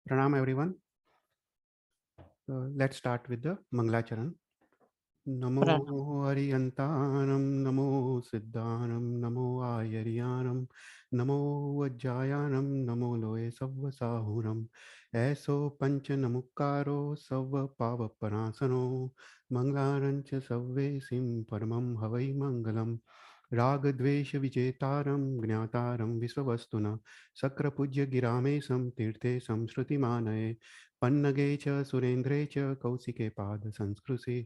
Pranam everyone. Let's start with the Mangalacharan. Namo Pranav. Ariyantanam, Namo Siddhanam, Namo Ayariyanam, Namo Vajjayanam, Namo Loe Savva Sahuram, Eso Pancha Namukaro, Savva Pava Parasano, Manglarancha Savve Sim Paramam Havai Mangalam, राग द्वेष विजेतारं ज्ञातारं विश्ववस्तुना शक्रपूज्य गिरामेशं तीर्थे संश्रुतिमानये पन्नगे च सुरेन्द्रे च कौशिके पाद संस्कृशे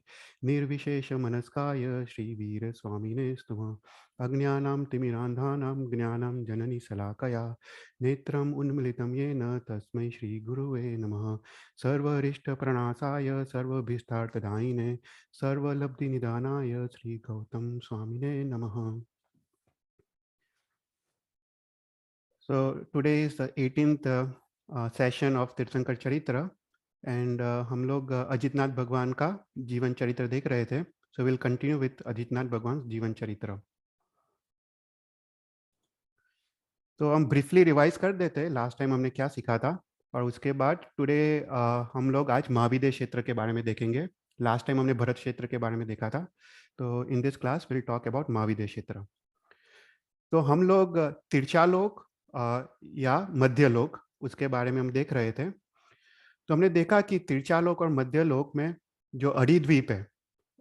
निर्विशेष मनस्काय श्रीवीर स्वामिने स्तुमः अज्ञानां तिमिरान्धानां ज्ञानं जननी शलाकया नेत्रम् उन्मिलितं येन तस्मै श्रीगुरुवे नमः सर्वरिष्टप्रणाशाय सर्वभीष्टार्थदायिने सर्वलब्धिनिदानाय श्रीगौतम स्वामिने नमः. So today is the 18th session of तीर्थंकर चरित्र एंड हम लोग अजितनाथ भगवान का जीवन चरित्र देख रहे थे. So will continue with Ajitnath भगवान जीवन चरित्र. तो हम ब्रीफली रिवाइज कर देते हैं लास्ट टाइम हमने क्या सीखा था, और उसके बाद टुडे हम लोग आज महाविदेह क्षेत्र के बारे में देखेंगे. लास्ट टाइम हमने भरत क्षेत्र के बारे में देखा था. तो in this class will talk about Mahavideh Kshetra. तो हम लोग तिरछालोक या मध्यलोक उसके बारे में हम देख रहे थे. तो हमने देखा कि तिरछालोक और मध्यलोक में जो अड़ीद्वीप है,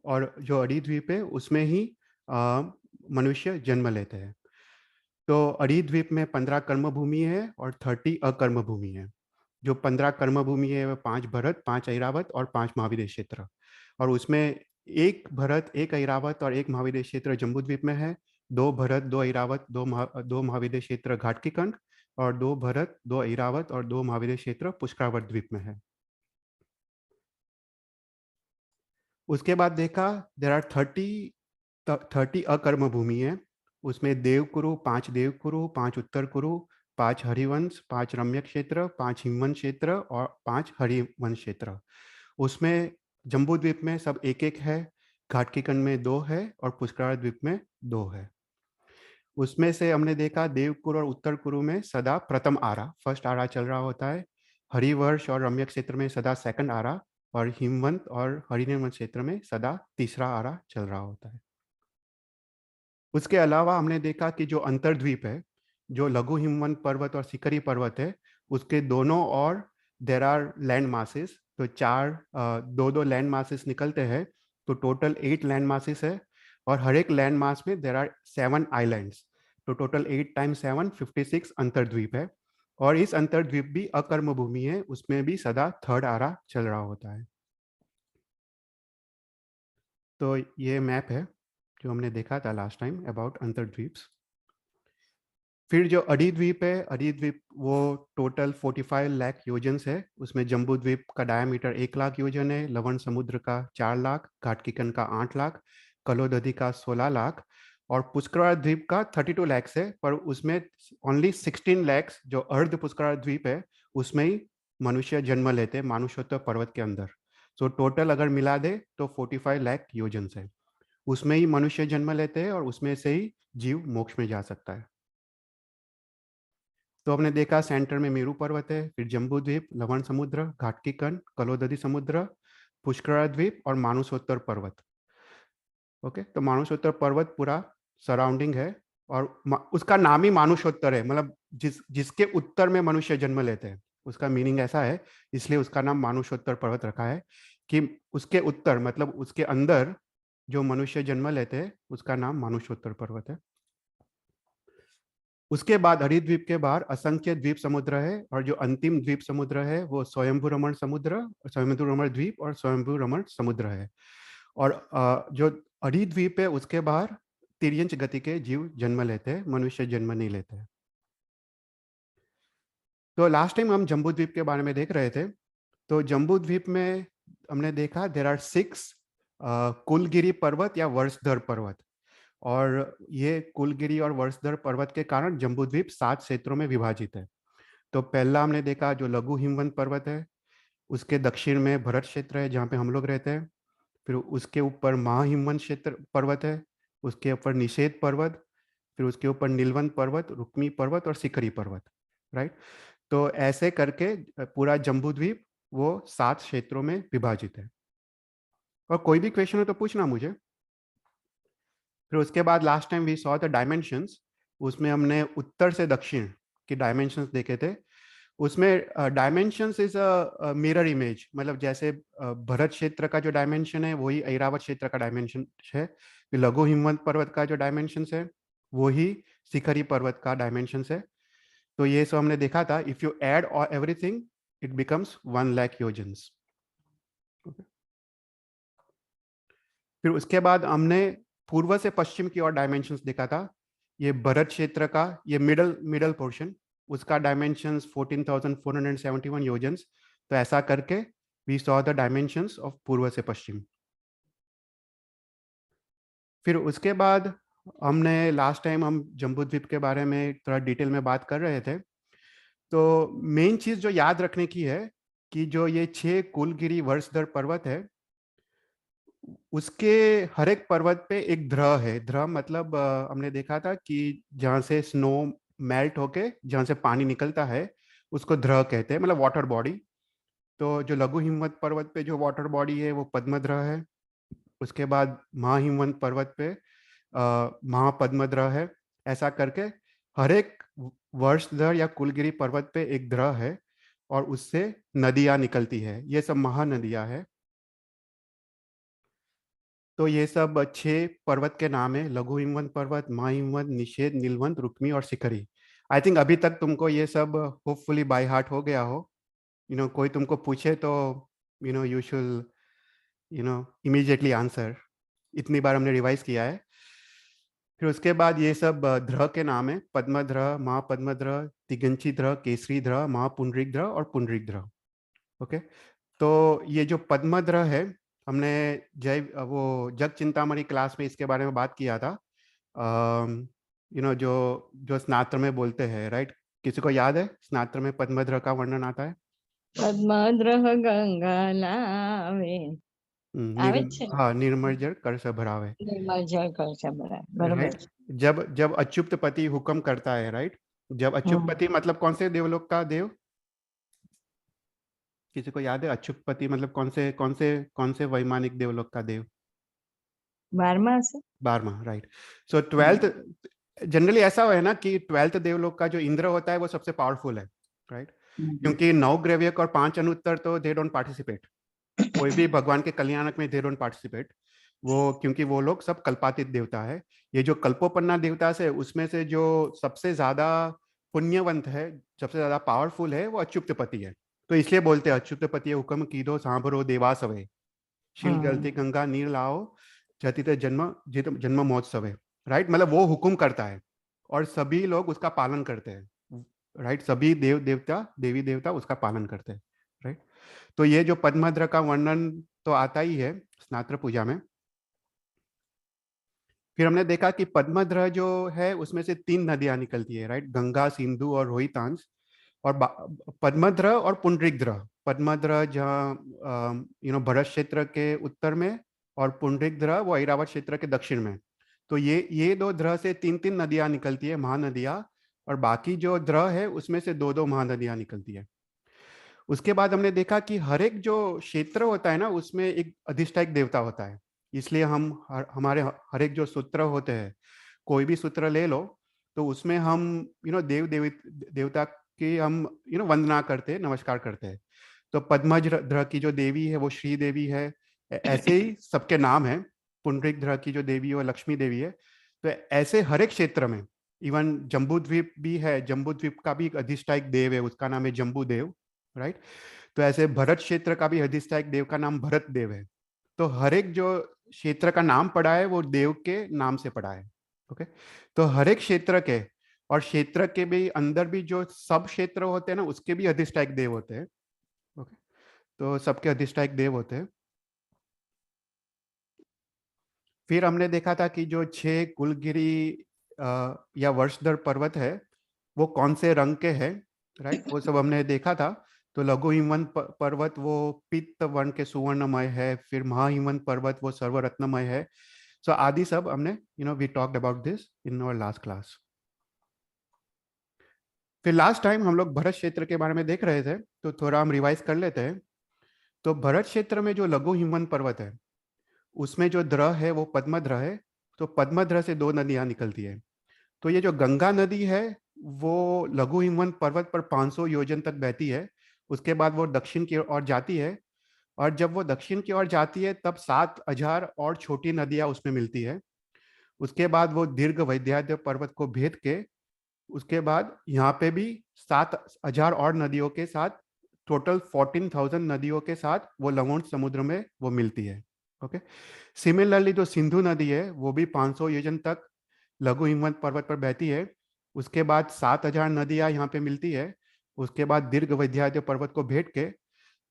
और जो अड़ीद्वीप है उसमें ही मनुष्य जन्म लेते हैं. तो अड़ीद्वीप में 15 कर्म भूमि है और 30 अकर्म भूमि है. जो 15 कर्म भूमि है वह 5 भरत, 5 ऐरावत और 5 महाविदेह क्षेत्र. और उसमें एक भरत, एक ऐरावत और एक महाविदेह क्षेत्र जम्बूद्वीप में है. 2 भरत, 2 ऐरावत, 2 महाविदेह क्षेत्र घाटकी कंठ, और 2 भरत, 2 ऐरावत और 2 महाविदेह क्षेत्र पुष्करावर्त द्वीप में है. उसके बाद देखा देर आर 30 अकर्म भूमि है. उसमें देवकुरु 5 देवकुरु, 5 उत्तर कुरु, 5 हरिवंश, 5 रम्य क्षेत्र, 5 हिमवंश क्षेत्र और 5 हरिवंश क्षेत्र. उसमें जम्बू द्वीप में सब एक एक है, घाटकी कंड में 2 है और पुष्कर द्वीप में 2 है. उसमें से हमने देखा देवकुरु और उत्तर कुरु में सदा प्रथम आरा, फर्स्ट आरा चल रहा होता है. हरिवर्ष और रम्य क्षेत्र में सदा सेकंड आरा, और हिमवंत और हरिनिर्वंश क्षेत्र में सदा तीसरा आरा चल रहा होता है. उसके अलावा हमने देखा कि जो अंतर्द्वीप है, जो लघु हिमवंत पर्वत और सिकरी पर्वत है, उसके दोनों ओर देर आर लैंड मासेस. तो 2 लैंड मासेस निकलते हैं. तो टोटल 8 लैंड मासेस है, और हर एक लैंड मास में देर आर 7 आइलैंड्स. तो टोटल 8 टाइम्स 7 56 अंतर्द्वीप है. और इस अंतर्द्वीप भी अकर्म भूमि है, उसमें भी सदा थर्ड आरा चल रहा होता है. तो ये मैप है जो हमने देखा था लास्ट टाइम अबाउट अंतर्द्वीप्स. फिर जो अड़ीद्वीप है, अड़ीद्वीप वो टोटल 45 लाख योजन है. उसमें जम्बू द्वीप का डायमीटर 1 लाख योजन है, लवण समुद्र का 4 लाख, घाटकीकन का 8 लाख, कलोदधी का 16 लाख, और पुष्कर द्वीप का 32 लाख है. पर उसमें ओनली 16 लाख जो अर्ध पुष्कर द्वीप है उसमें ही मनुष्य जन्म लेते हैं, मानुषोत्तर पर्वत के अंदर. सो टोटल अगर मिला दे तो 45 लाख योजन है. उसमें ही मनुष्य जन्म लेते हैं और उसमें से ही जीव मोक्ष में जा सकता है. तो हमने देखा सेंटर में मेरू पर्वत है, फिर जम्बू द्वीप, लवण समुद्र, घाटकी कंठ, कलोदधी समुद्र, पुष्कर द्वीप और मानुषोत्तर पर्वत. ओके, तो मानुषोत्तर पर्वत पूरा सराउंडिंग है, और उसका नाम ही मानुषोत्तर है. मतलब जिसके उत्तर में मनुष्य जन्म लेते हैं, उसका मीनिंग ऐसा है, इसलिए उसका नाम मानुषोत्तर पर्वत रखा है कि उसके उत्तर मतलब उसके अंदर जो मनुष्य जन्म लेते हैं उसका नाम मानुषोत्तर पर्वत है. उसके बाद हरिद्वीप के बाहर असंख्य द्वीप समुद्र है, और जो अंतिम द्वीप समुद्र है वो स्वयंभू रमण समुद्र, स्वयंभू रमण द्वीप और स्वयंभू रमण समुद्र है. और जो हरिद्वीप है उसके बाहर तिर्यंच गति के जीव जन्म लेते हैं, मनुष्य जन्म नहीं लेते हैं. तो लास्ट टाइम हम जम्बू द्वीप के बारे में देख रहे थे. तो जम्बू द्वीप में हमने देखा देर आर 6 कुलगिरी पर्वत या वर्षधर पर्वत. और ये कुलगिरी और वर्षधर पर्वत के कारण जम्बूद्वीप 7 क्षेत्रों में विभाजित है. तो पहला हमने देखा जो लघु हिमवंत पर्वत है, उसके दक्षिण में भरत क्षेत्र है जहाँ पे हम लोग रहते हैं. फिर उसके ऊपर महाहिमवंत क्षेत्र पर्वत है, उसके ऊपर निषेध पर्वत, फिर उसके ऊपर नीलवंत पर्वत, रुक्मी पर्वत और सिकरी पर्वत. राइट. तो ऐसे करके पूरा जम्बूद्वीप वो 7 क्षेत्रों में विभाजित है। और कोई भी क्वेश्चन हो तो पूछना मुझे। फिर उसके बाद last time we saw the dimensions, उसमें हमने उत्तर से दक्षिण के डायमेंशंस देखे थे। उसमें dimensions is a mirror image, मतलब जैसे भरत क्षेत्र का जो डायमेंशन है वही ऐरावत क्षेत्र का डायमेंशन है। फिर लघु हिमवंत पर्वत का जो डायमेंशंस है वही शिखरी पर्वत का डायमेंशंस है। तो ये सब हमने देखा था। If you add everything it becomes 1 lakh योजन्स। फिर उसके बाद हमने पूर्व से पश्चिम की ओर डायमेंशंस देखा था। ये भरत क्षेत्र का ये मिडल मिडल पोर्शन, उसका डायमेंशंस 14,471 योजन्स। तो ऐसा करके we saw the dimensions of पूर्व से पश्चिम। फिर उसके बाद हमने लास्ट टाइम हम जम्बूद्वीप के बारे में थोड़ा डिटेल में बात कर रहे थे। तो मेन चीज जो याद रखने की है कि जो ये 6 कुलगिरी वर्षधर पर्वत है, उसके हर एक पर्वत पे एक ध्रुव है। ध्रुव मतलब हमने देखा था कि जहाँ से स्नो मेल्ट होके जहाँ से पानी निकलता है उसको ध्रुव कहते हैं, मतलब वाटर बॉडी। तो जो लघु हिमवंत पर्वत पे जो वाटर बॉडी है वो पद्मध्रुव है। उसके बाद महाहिमवंत पर्वत पे महापद्मध्रुव है। ऐसा करके हर एक वर्षधर या कुलगिरी पर्वत पे एक ध्रुव है और उससे नदियां निकलती है। ये सब महानदियां है। तो ये सब 6 पर्वत के नाम है: लघु हिमवंत पर्वत, महाहिमवंत, निषेध, नीलवंत, रुक्मी और शिखरी। आई थिंक अभी तक तुमको ये सब होपफुली बाय हार्ट हो गया हो। कोई तुमको पूछे तो यू शुड इमीडिएटली आंसर। इतनी बार हमने रिवाइज किया है। फिर उसके बाद ये सब ध्रुव के नाम है: पद्मध्रुव, महापद्मध्रुव, तिगंची ध्रुव, केसरी ध्रुव, महापुंडरीक ध्रुव और पुंडरीक ध्रुव। ओके। तो ये जो पद्मध्रुव है, हमने जय वो जग चिंतामणि क्लास में इसके बारे में बात किया था। जो जो स्नात्र में बोलते हैं, राइट? किसी को याद है स्नात्र में पद्मध्रुव का वर्णन आता है? पद्मद्रह गंगा लावे આવે છે हाँ, निर्मल जल कर से भराव है। નિર્મળ જળ કર છે બરાબર राइट। છે जब जब अच्युतपति हुक्म करता है, राइट? जब अच्युतपति मतलब कौन से देवलोक का देव? किसी को याद है अच्युतपति मतलब कौन से वैमानिक देवलोक का देव? 12 હશે 12वां, राइट। सो 12th, जनरली ऐसा है ना कि 12th देवलोक का जो इंद्र होता है वो सबसे पावरफुल है, राइट? क्योंकि 9 ग्रैव्यक और 5 अनुत्तर तो दे डोंट पार्टिसिपेट। कोई भी भगवान के कल्याणक में दे डोंट पार्टिसिपेट। वो क्योंकि वो लोग सब कल्पातीत देवता है। ये जो कल्पोपन्ना देवता से उसमें से जो सबसे ज्यादा पुण्यवंत है, सबसे ज्यादा पावरफुल है, वो अच्युतपति है। तो इसलिए बोलते हैं अच्युतपति हुक्म कीधो सांभरो देवासवे, शील गलती गंगा नीर लाओ, जतित जन्म जित जन्म महोत्सव है। राइट, मतलब वो हुक्म करता है और सभी लोग उसका पालन करते हैं। राइट, सभी देव देवता देवी देवता उसका पालन करते हैं। राइट। तो ये जो पद्मध्र का वर्णन तो आता ही है स्नात्र पूजा में। फिर हमने देखा कि पद्मध्र जो है उसमें से 3 नदियां निकलती है, राइट? गंगा, सिंधु और रोहितांश। और पद्मध्र और पुंडरीकध्र। पद्मध्र जहाँ भरत क्षेत्र के उत्तर में, और पुंडरीकध्र वो ऐरावत क्षेत्र के दक्षिण में। तो ये 2 ध्र से 3 नदियां निकलती है, महानदियां। और बाकी जो ध्र है उसमें से 2 महानदियां निकलती है। उसके बाद हमने देखा कि हर एक जो क्षेत्र होता है ना उसमें एक अधिष्ठायक देवता होता है। इसलिए हम हमारे हर एक जो सूत्र होते हैं, कोई भी सूत्र ले लो, तो उसमें हम देवता की हम वंदना करते हैं, नमस्कार करते हैं। तो पद्मध्र की जो देवी है वो श्री देवी है। ऐसे ही सबके नाम है। पुंडरीकध्र की जो देवी है वो लक्ष्मी देवी है। तो ऐसे हर एक क्षेत्र में, इवन जम्बूद्वीप भी है, जम्बूद्वीप का भी एक अधिष्ठायक देव है, उसका नाम है जम्बूदेव। राइट। तो ऐसे भरत क्षेत्र का भी अधिष्ठायक देव का नाम भरत देव है। तो हर एक जो क्षेत्र का नाम पड़ा है वो देव के नाम से पड़ा है। ओके। तो हर एक क्षेत्र के, और क्षेत्र के भी अंदर भी जो सब क्षेत्र होते हैं ना उसके भी अधिष्ठायक देव होते हैं। ओके। तो सबके अधिष्ठायक देव होते हैं। फिर हमने देखा था कि जो 6 कुलगिरी या वर्षधर पर्वत है वो कौन से रंग के हैं, राइट? वो सब हमने देखा था। तो लघु हिमवंत पर्वत वो पीत वर्ण के सुवर्णमय है। फिर महाहिमवंत पर्वत वो सर्वरत्नमय है। सो आदि सब हमने we talked about this in our last class. फिर लास्ट टाइम हम लोग भरत क्षेत्र के बारे में देख रहे थे, तो थोड़ा हम रिवाइज कर लेते हैं। तो भरत क्षेत्र में जो लघु हिमवंत पर्वत है, उसमें जो द्र है वो पद्मद्र है। तो पद्मद्र से दो नदियां निकलती है। तो ये जो गंगा नदी है वो लघु हिमवंत पर्वत पर 500 योजन तक बहती है। उसके बाद वो दक्षिण की ओर जाती है, और जब वो दक्षिण की ओर जाती है तब 7,000 और छोटी नदियां उसमें मिलती है। उसके बाद वो दीर्घ वैद्याद्य पर्वत को भेद के, उसके बाद यहाँ पे भी 7,000 और नदियों के साथ, टोटल 14,000 नदियों के साथ वो लवण समुद्र में वो मिलती है। ओके। सिमिलरली जो सिंधु नदी है वो भी 500 योजन तक लघु हिमवंत पर्वत पर बहती है। उसके बाद 7,000 नदियां यहाँ पे मिलती है। उसके बाद दीर्घ वैद्याद्य पर्वत को भेद के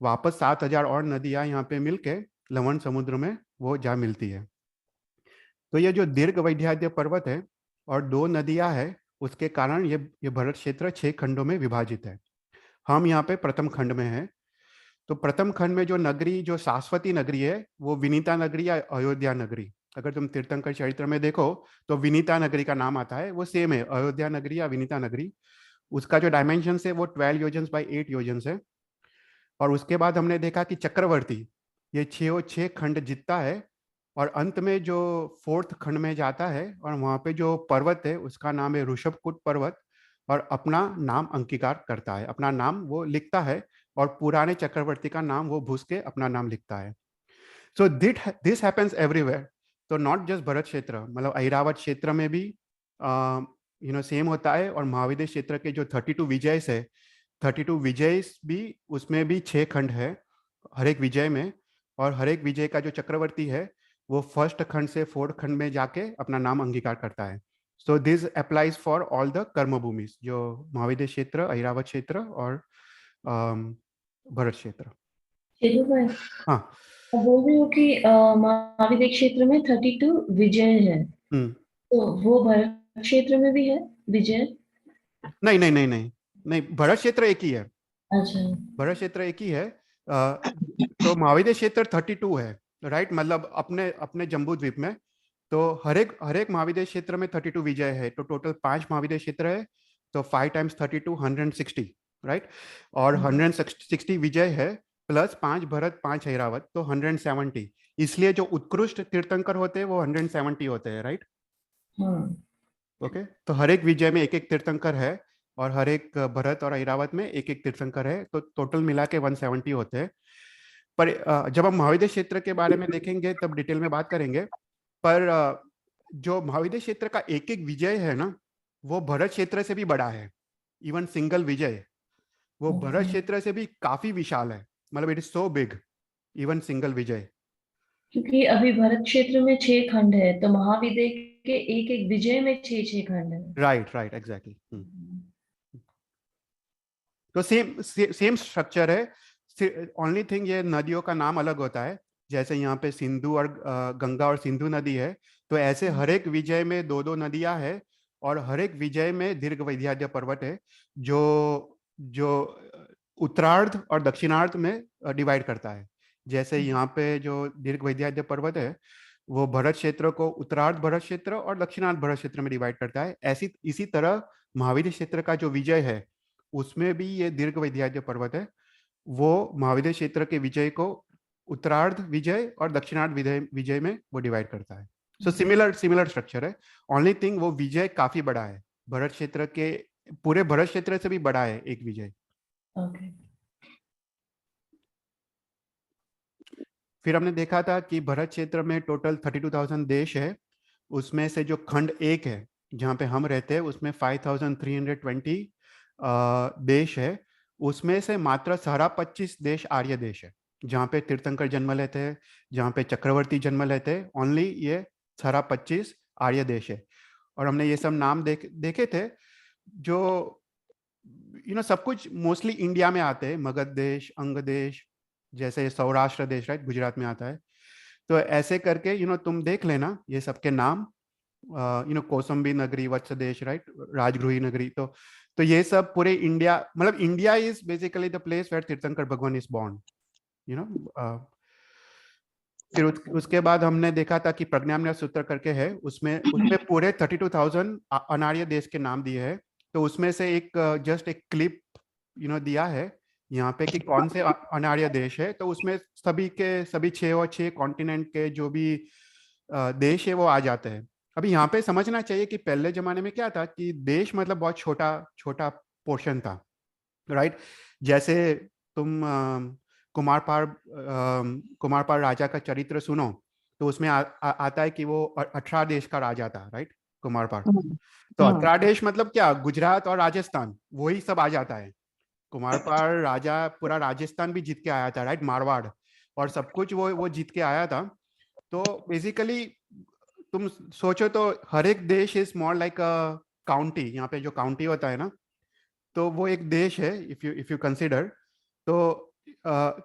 वापस 7,000 और नदियां यहाँ पे मिलके लवण समुद्र में वो जा मिलती है। तो ये जो दीर्घ वैद्याद्य पर्वत है और दो नदियां है, उसके कारण ये भरत क्षेत्र 6 खंडों में विभाजित है। हम यहाँ पे प्रथम खंड में हैं। तो प्रथम खंड में जो नगरी, जो शाश्वती नगरी है, वो विनीता नगरी या अयोध्या नगरी। अगर तुम तीर्थंकर चरित्र में देखो तो विनीता नगरी का नाम आता है, वो सेम है, अयोध्या नगरी या विनीता नगरी। उसका जो डायमेंशन है वो 12 योजन बाई 8 योजन है। और उसके बाद हमने देखा कि चक्रवर्ती ये 6 खंड जीतता है, और अंत में जो फोर्थ खंड में जाता है और वहाँ पे जो पर्वत है उसका नाम है ऋषभकूट पर्वत, और अपना नाम अंगीकार करता है, अपना नाम वो लिखता है, और पुराने चक्रवर्ती का नाम वो भूस के अपना नाम लिखता है। So this happens everywhere. तो नॉट जस्ट भरत क्षेत्र, मतलब ऐरावत क्षेत्र में भी सेम होता है। और महाविद्य क्षेत्र के जो 32 विजयस है, 32 विजय भी, उसमें भी 6 खंड है हर एक विजय में। और हर एक विजय का जो चक्रवर्ती है वो फर्स्ट खंड से फोर्थ खंड में जाके अपना नाम अंगीकार करता है। So this applies for all the कर्म भूमि, जो महाविद्य क्षेत्र, ऐरावत क्षेत्र और भरत क्षेत्र। चेतु भाई, हाँ। आप बोल रहे हो कि महाविद्य क्षेत्र में 32 विजय है, तो वो भरत क्षेत्र में भी है विजय? नहीं नहीं नहीं नहीं नहीं, भरत क्षेत्र एक ही है। अच्छा। भरत क्षेत्र एक ही है। तो महाविद्य क्षेत्र 32 है, राइट, मतलब अपने अपने जम्बू द्वीप में। तो हर एक महाविद्य क्षेत्र में 32 विजय है, तो टोटल 5 महाविद्य क्षेत्र है। तो 5 टाइम्स 32 160, राइट। और 160 विजय है, प्लस 5 भरत 5 ऐरावत, तो 170। इसलिए जो उत्कृष्ट तीर्थंकर होते हैं वो 170 होते हैं, राइट। हाँ। ओके। तो हर एक विजय में एक एक तीर्थंकर है, और हर एक भरत और ऐरावत में एक एक तीर्थंकर है, तो टोटल मिला के 170 होते हैं। पर जब हम महाविद्य क्षेत्र के बारे में देखेंगे तब डिटेल में बात करेंगे। पर जो महाविद्य क्षेत्र का एक एक विजय है ना, वो भरत क्षेत्र से भी बड़ा है। इवन सिंगल विजय वो भरत क्षेत्र से भी काफी विशाल है, मतलब it is so big, even single Vijay. क्योंकि अभी भरत क्षेत्र में 6 खंड है, तो महाविद्य के एक एक विजय में 6 खंड है। Right right, exactly. तो सेम सेम स्ट्रक्चर है, ओनली थिंग ये नदियों का नाम अलग होता है। जैसे यहाँ पे सिंधु और गंगा और सिंधु नदी है, तो ऐसे हर एक विजय में दो दो नदियां है, और हर एक विजय में दीर्घ वैद्याद्य पर्वत है, जो जो उत्तरार्ध और दक्षिणार्ध में डिवाइड करता है। जैसे यहाँ पे जो दीर्घ वैद्याद्य पर्वत है वो भरत क्षेत्र को उत्तरार्ध भरत क्षेत्र और दक्षिणार्ध भरत क्षेत्र में डिवाइड करता है, ऐसी इसी तरह महाविद्य क्षेत्र का जो विजय है उसमें भी ये दीर्घ वैद्याद्य पर्वत है, वो महाविद्य क्षेत्र के विजय को उत्तरार्ध विजय और दक्षिणार्ध विजय विजय में वो डिवाइड करता है। सो सिमिलर सिमिलर स्ट्रक्चर है। ओनली थिंग वो विजय काफी बड़ा है, भरत क्षेत्र के, पूरे भरत क्षेत्र से भी बड़ा है एक विजय। ओके। फिर हमने देखा था कि भरत क्षेत्र में टोटल 32,000 देश है। उसमें से जो खंड एक है जहाँ पे हम रहते हैं उसमें 5,320 देश है। उसमें से मात्र सारा 25 देश आर्य देश है, जहाँ पे तीर्थंकर जन्म लेते हैं, जहाँ पे चक्रवर्ती जन्म लेते हैं। ओनली ये सारा 25 आर्य देश है। और हमने ये सब नाम देखे थे, जो सब कुछ मोस्टली इंडिया में आते हैं। मगध देश, अंग देश, जैसे सौराष्ट्र देश, राइट, गुजरात में आता है। तो ऐसे करके तुम देख लेना ये सबके नाम, कौसंबी नगरी, वत्स देश, राइट, राजगृही नगरी। तो ये सब पूरे इंडिया, मतलब India is basically the place where तीर्थंकर भगवान इज बॉर्न, यू नो। फिर उसके बाद हमने देखा था कि प्रज्ञामृत सूत्र करके है, उसमें उसमें पूरे 32,000 अनार्य देश के नाम दिए हैं। तो उसमें से एक जस्ट एक क्लिप दिया है यहाँ पे कि कौन से अनार्य देश है, तो उसमें सभी के सभी 6 और 6 कॉन्टिनेंट के जो भी देश है वो आ जाते हैं। अभी यहाँ पे समझना चाहिए कि पहले जमाने में क्या था कि देश मतलब बहुत छोटा छोटा पोर्शन था, राइट। जैसे तुम कुमारपाल राजा का चरित्र सुनो तो उसमें आता है कि वो 18 देश का राजा था, राइट, कुमारपाल। तो 18 देश मतलब क्या, गुजरात और राजस्थान वही सब आ जाता है। कुमारपाल राजा पूरा राजस्थान भी जीत के आया था, राइट, मारवाड़ और सब कुछ वो जीत के आया था। तो बेसिकली तुम सोचो तो हर एक देश is more like a county. यहाँ पे जो काउंटी होता है ना, तो वो एक देश है इफ यू कंसिडर। तो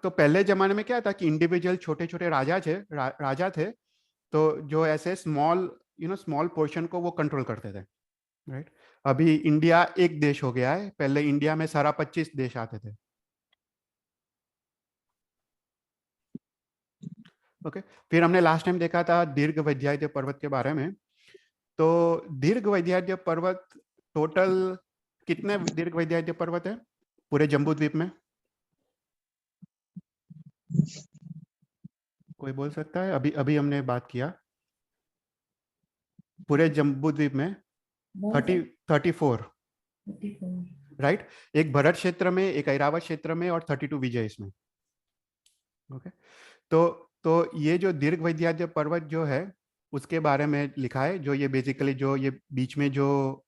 पहले जमाने में क्या था कि इंडिविजुअल छोटे छोटे राजा थे, तो जो ऐसे स्मॉल पोर्शन को वो कंट्रोल करते थे, राइट। अभी इंडिया एक देश हो गया है, पहले इंडिया में सारा 25 देश आते थे। ओके फिर हमने लास्ट टाइम देखा था दीर्घ वैद्याद्य पर्वत के बारे में। तो दीर्घ वैद्याद्य पर्वत टोटल कितने दीर्घ वैद्याद्य पर्वत है पूरे जम्बू द्वीप में? कोई बोल सकता है? अभी अभी हमने बात किया पूरे जम्बू द्वीप में 34, राइट। एक भरत क्षेत्र में, एक ऐरावत क्षेत्र में और 32 विजय इसमें। ओके तो ये जो दीर्घ वैद्याद्य पर्वत जो है उसके बारे में लिखा है, जो ये बेसिकली जो ये बीच में जो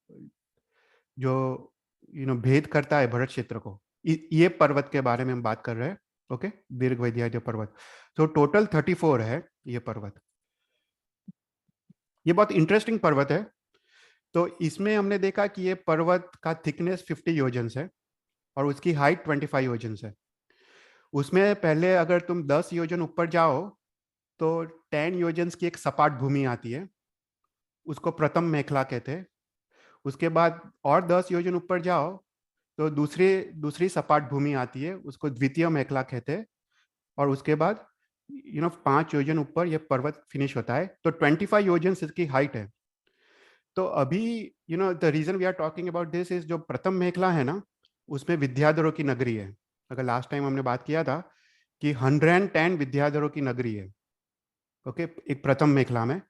जो भेद करता है भरत क्षेत्र को, ये पर्वत के बारे में हम बात कर रहे हैं। ओके दीर्घ वैद्याद्य पर्वत तो टोटल 34 है ये पर्वत। ये बहुत इंटरेस्टिंग पर्वत है। तो इसमें हमने देखा कि ये पर्वत का थिकनेस 50 योजन है और उसकी हाइट 25 योजन है। उसमें पहले अगर तुम 10 योजन ऊपर जाओ तो 10 योजन की एक सपाट भूमि आती है, उसको प्रथम मेखला कहते हैं। उसके बाद और 10 योजन ऊपर जाओ तो दूसरी सपाट भूमि आती है, उसको द्वितीय मेखला कहते हैं। और उसके बाद 5 योजन ऊपर ये पर्वत फिनिश होता है, तो 25 योजन इसकी हाइट है। तो अभी the reason we are talking about this is जो प्रथम मेखला है ना, उसमें विद्याधरों की नगरी है। अगर लास्ट टाइम हमने बात किया था कि 110 विद्याधरों की नगरी है, ओके एक प्रथम मेखला में।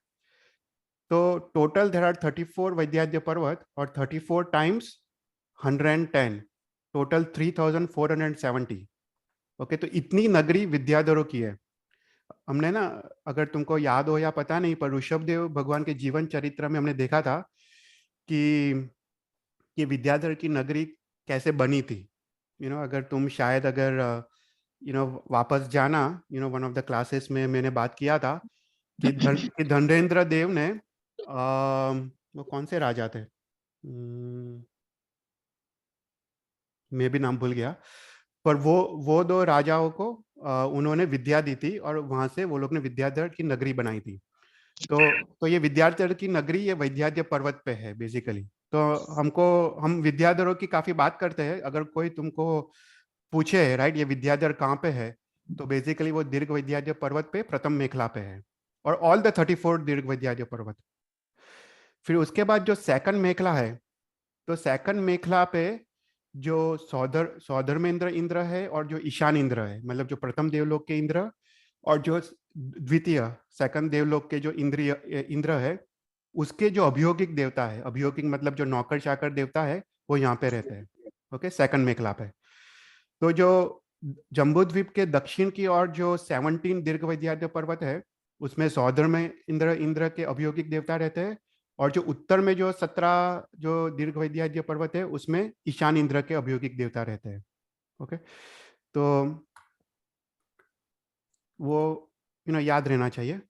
तो टोटल देर आर 34 वैद्याद्य पर्वत और 34 टाइम्स 110, टोटल 3470। ओके तो इतनी नगरी विद्याधरों की है। हमने ना, अगर तुमको याद हो या पता नहीं, पर ऋषभदेव भगवान के जीवन चरित्र में हमने देखा था कि ये विद्याधर की नगरी कैसे बनी थी। अगर तुम शायद अगर वापस जाना, वन ऑफ द क्लासेस में मैंने बात किया था कि धनरेंद्र देव ने वो कौन से राजा थे, मैं भी नाम भूल गया, पर वो दो राजाओं को उन्होंने विद्या दी थी और वहां से वो लोग ने विद्याधर की नगरी बनाई थी। तो ये विद्याधर की नगरी ये वैद्याद्य पर्वत पे है बेसिकली। तो हम विद्याधरों की काफी बात करते हैं। अगर कोई तुमको पूछे राइट ये विद्याधर कहाँ पे है, तो बेसिकली वो दीर्घ वैद्याद्य पर्वत पे प्रथम मेखला पे है, और ऑल द 34 दीर्घ वैद्याद्य पर्वत। फिर उसके बाद जो सेकंड मेखला है, तो सेकंड मेखला पे जो सौधर्मेंद्र इंद्र है और जो ईशान इंद्र है, मतलब जो प्रथम देवलोक के इंद्र और जो द्वितीय सेकंड देवलोक के जो इंद्र है, उसके जो अभियोगिक देवता है, अभियोगिक मतलब जो नौकर चाकर देवता है, वो यहाँ पे रहते हैं। ओके सेकंड मेखला पे। तो जो जम्बूद्वीप के दक्षिण की ओर जो 17 दीर्घ वैद्याद्य पर्वत है, उसमें सौधर्म इंद्र के अभियोगिक देवता रहते हैं, और जो उत्तर में जो 17 जो दीर्घ वैद्याद्य पर्वत है, उसमें ईशान इंद्र के अभियोगिक देवता रहते हैं। ओके तो वो याद रहना चाहिए।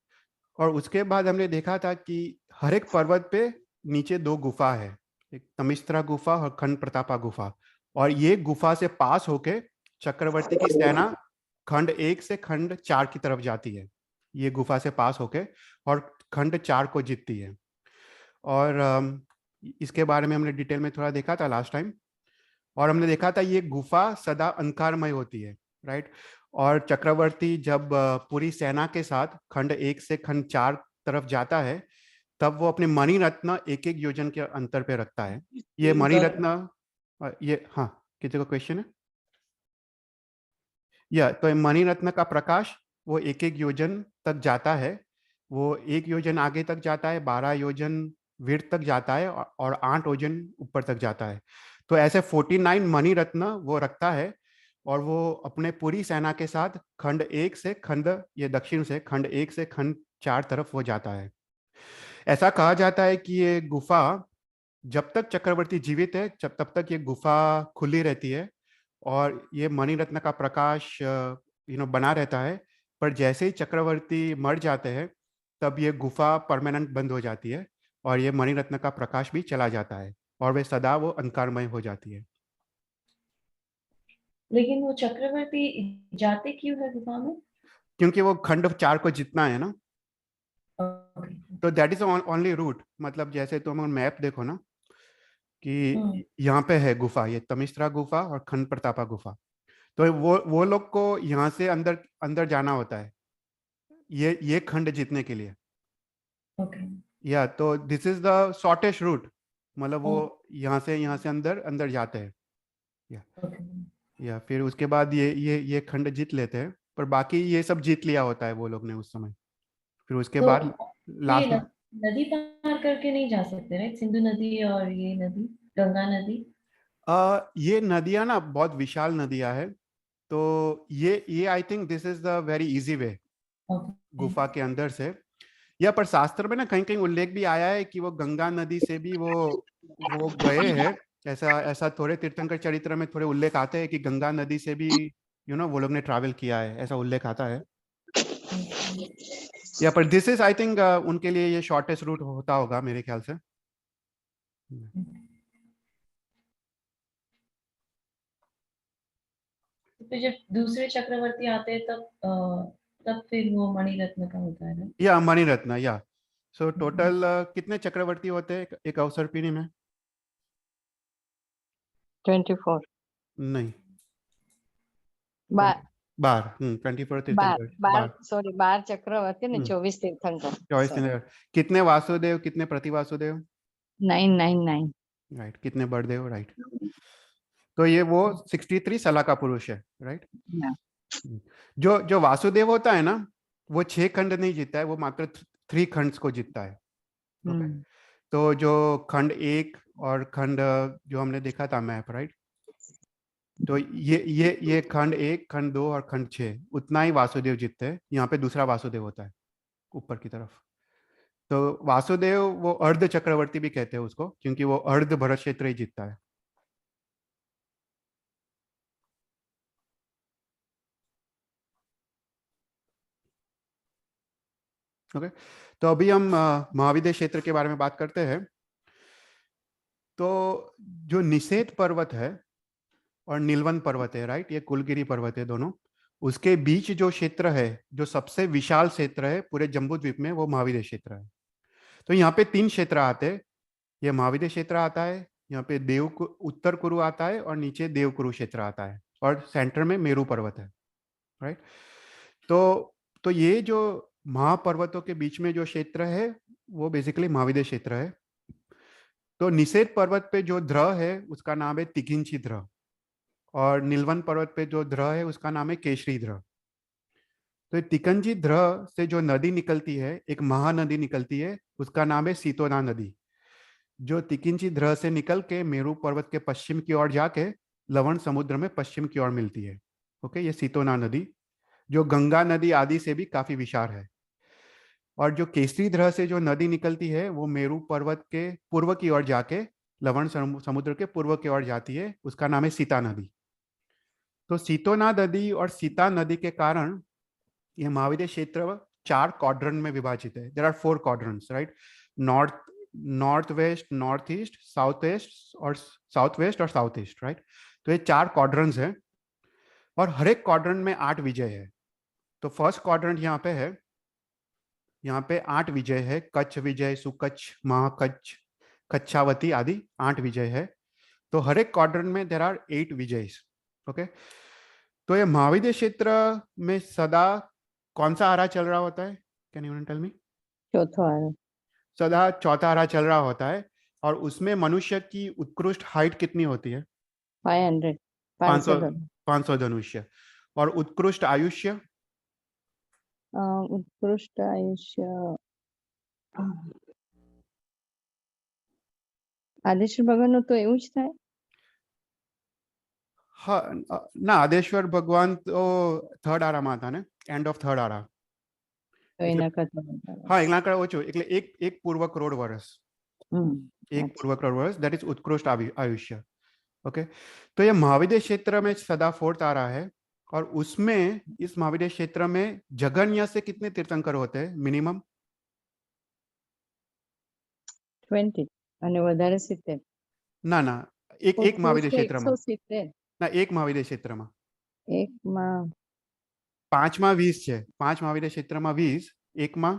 और उसके बाद हमने देखा था कि हर एक पर्वत पे नीचे 2 गुफा है, एक तमिश्रा गुफा और खंड प्रतापा गुफा। और ये गुफा से पास होके चक्रवर्ती की सेना खंड 1 से खंड 4 की तरफ जाती है, ये गुफा से पास होके, और खंड 4 को जीतती है। और इसके बारे में हमने डिटेल में थोड़ा देखा था लास्ट टाइम, और हमने देखा था ये गुफा सदा अंधकारमय होती है, राइट। और चक्रवर्ती जब पूरी सेना के साथ खंड 1 से खंड 4 तरफ जाता है, तब वो अपने मणि रत्न एक एक योजन के अंतर पे रखता है। ये मणि रत्न, ये, हाँ, किसी को क्वेश्चन है? या तो मणि रत्न का प्रकाश वो एक एक योजन तक जाता है, वो एक योजन आगे तक जाता है, 12 योजन विड्थ तक जाता है और 8 योजन ऊपर तक जाता है। तो ऐसे 49 मणि रत्न वो रखता है और वो अपने पूरी सेना के साथ खंड 1 से खंड, ये दक्षिण से खंड 1 से खंड 4 तरफ वो जाता है। ऐसा कहा जाता है कि ये गुफा, जब तक चक्रवर्ती जीवित है तब तक ये गुफा खुली रहती है और ये मणिरत्न का प्रकाश बना रहता है। पर जैसे ही चक्रवर्ती मर जाते हैं तब ये गुफा परमानेंट बंद हो जाती है और ये मणिरत्न का प्रकाश भी चला जाता है और वे सदा वो अंधकारमय हो जाती है। लेकिन वो चक्रवर्ती जाते क्यों है गुफा में? क्योंकि वो खंड 4 को जितना है ना, Okay. तो दैट इज ओनली रूट। मतलब जैसे तुम मैप देखो ना कि यहाँ पे है गुफा, ये तमिश्रा गुफा और खंड प्रतापा गुफा, तो वो लोग को यहाँ से अंदर अंदर जाना होता है ये खंड जीतने के लिए। Okay. या तो this is the shortest route, मतलब वो Oh. यहाँ से अंदर अंदर जाते हैं। या Okay. या फिर उसके बाद ये खंड जीत लेते हैं, पर बाकी ये सब जीत लिया होता है वो लोग ने उस समय। फिर उसके तो बाद ये लास्ट में नदी पार करके नहीं जा सकते, राइट? सिंधु नदी और ये नदी, गंगा नदी। ये नदियाँ ना बहुत विशाल नदियाँ है, तो ये I think this is the very easy way Okay. गुफा के अंदर से। या पर शास्त्र में ना कहीं कहीं उल्लेख भी आया है कि वो गंगा नदी से भी वो गए हैं। ऐसा ऐसा थोड़े तीर्थंकर चरित्र में थोड़े उल्लेख आते हैं कि गंगा नदी से भी वो लोग ने ट्रैवल किया है, ऐसा उल्लेख आता है। या पर दिस इज आई थिंक उनके लिए ये शॉर्टेस्ट रूट होता होगा मेरे ख्याल से। तो फिर जब दूसरे चक्रवर्ती आते हैं तब फिर वो मणिरत्न का होता है ना? या मणिरत्न, या सो टोटल कितने चक्रवर्ती होते हैं एक अवसर पीढ़ी में? 24 नहीं, बार 24 बार तीर्थंकर, बार 12। सॉरी 12 चक्रवर्ती ने 24 तीर्थंकर। 24 Sorry. तीर्थंकर। कितने वासुदेव, कितने प्रतिवासुदेव? 999। राइट। कितने बड़देव? राइट। तो ये वो 63 सलाका पुरुष है, राइट। Yeah. जो जो वासुदेव होता है ना, वो 6 खंड नहीं जीतता है, वो मात्र 3 खंड को जीतता है। ओके। तो जो खंड 1 और खंड जो हमने देखा था मैप, राइट, तो ये खंड 1, खंड 2 और खंड 6 उतना ही वासुदेव जीतते हैं। यहाँ पे दूसरा वासुदेव होता है ऊपर की तरफ। तो वासुदेव वो अर्ध चक्रवर्ती भी कहते हैं उसको, क्योंकि वो अर्ध भरत क्षेत्र ही जीतता है। ओके। तो अभी हम महाविद्य क्षेत्र के बारे में बात करते हैं। तो जो निषेध पर्वत है और नीलवन पर्वत है, राइट, ये कुलगिरी पर्वत है दोनों, उसके बीच जो क्षेत्र है, जो सबसे विशाल क्षेत्र है पूरे जम्बू द्वीप में, वो महाविद्य क्षेत्र है। तो यहाँ पे 3 क्षेत्र आते हैं। ये महाविद्य क्षेत्र आता है, यहाँ पे उत्तर कुरु आता है और नीचे देवकुरु क्षेत्र आता है और सेंटर में मेरू पर्वत है, राइट। तो ये जो महापर्वतों के बीच में जो क्षेत्र है वो बेसिकली महाविद्य क्षेत्र है। तो निषेध पर्वत पे जो ध्र है उसका नाम है तिकिंची ध्र, और नीलवन पर्वत पे जो ध्र है उसका नाम है केशरी ध्र। तो तिकंजी ध्र से जो नदी निकलती है, एक महानदी निकलती है, उसका नाम है सीतोना नदी, जो तिकिंची ध्र से निकल के मेरू पर्वत के पश्चिम की ओर जाके लवण समुद्र में पश्चिम की ओर मिलती है। ओके, ये सीतोना नदी जो गंगा नदी आदि से भी काफी विशाल है। और जो केसरी ध्र से जो नदी निकलती है वो मेरू पर्वत के पूर्व की ओर जाके लवण समुद्र के पूर्व की ओर जाती है, उसका नाम है सीता नदी। तो सीतोना नदी और सीता नदी के कारण यह महाविद्य क्षेत्र 4 क्वाड्रेंट में विभाजित है। There are 4 quadrants, right. North west, north east, south west और साउथ ईस्ट, राइट। तो ये 4 क्वाड्रेंट्स हैं और हर एक क्वाड्रेंट में 8 विजय है। तो फर्स्ट क्वाड्रेंट यहाँ पे है, यहाँ पे 8 विजय है, कच्छ विजय, सुकच्छ, महाकच्छ, कच्छावती आदि 8 विजय है। तो हर एक क्वाड्रेंट में देयर आर 8 विजय। ओके। तो ये महाविद्य क्षेत्र में सदा कौन सा आरा चल रहा होता है? Can you tell me? चौथा आरा। सदा चौतारा चल रहा होता है, और उसमें मनुष्य की उत्कृष्ट हाइट कितनी होती है? 500 500 500 500 धनुष्य। और उत्कृष्ट आयुष्य? उत्कृष्ट आयुष्य આદેશ્વર ભગવાનનું તો એવું જ થાય. હા, ના, આદેશ્વર ભગવાન તો થર્ડ આરામાં હતા ને, એન્ડ ઓફ થર્ડ આરા. તો એટલે એના કરતા વધારે. હા, એના કરતા ઓછું, એટલે એક પૂર્વ કરોડ વર્ષ, एक अच्छा. पूर्व करोड़ वर्ष, दैट इज उत्कृष्ट आयुष्य. ओके, तो ये महाविद्य क्षेत्र में सदा फोर्थ आ रहा है, और उसमें इस महाविद्य क्षेत्र में जगन्य से कितने तीर्थंकर होते हैं मिनिमम? 20 અને વધારે 70. ना ना, एक महाविद्य क्षेत्र में, 170. ना, एक महाविद्य क्षेत्र में એકમાં 5 માં 20 છે, 5 महाविद्य क्षेत्र में 20, एक में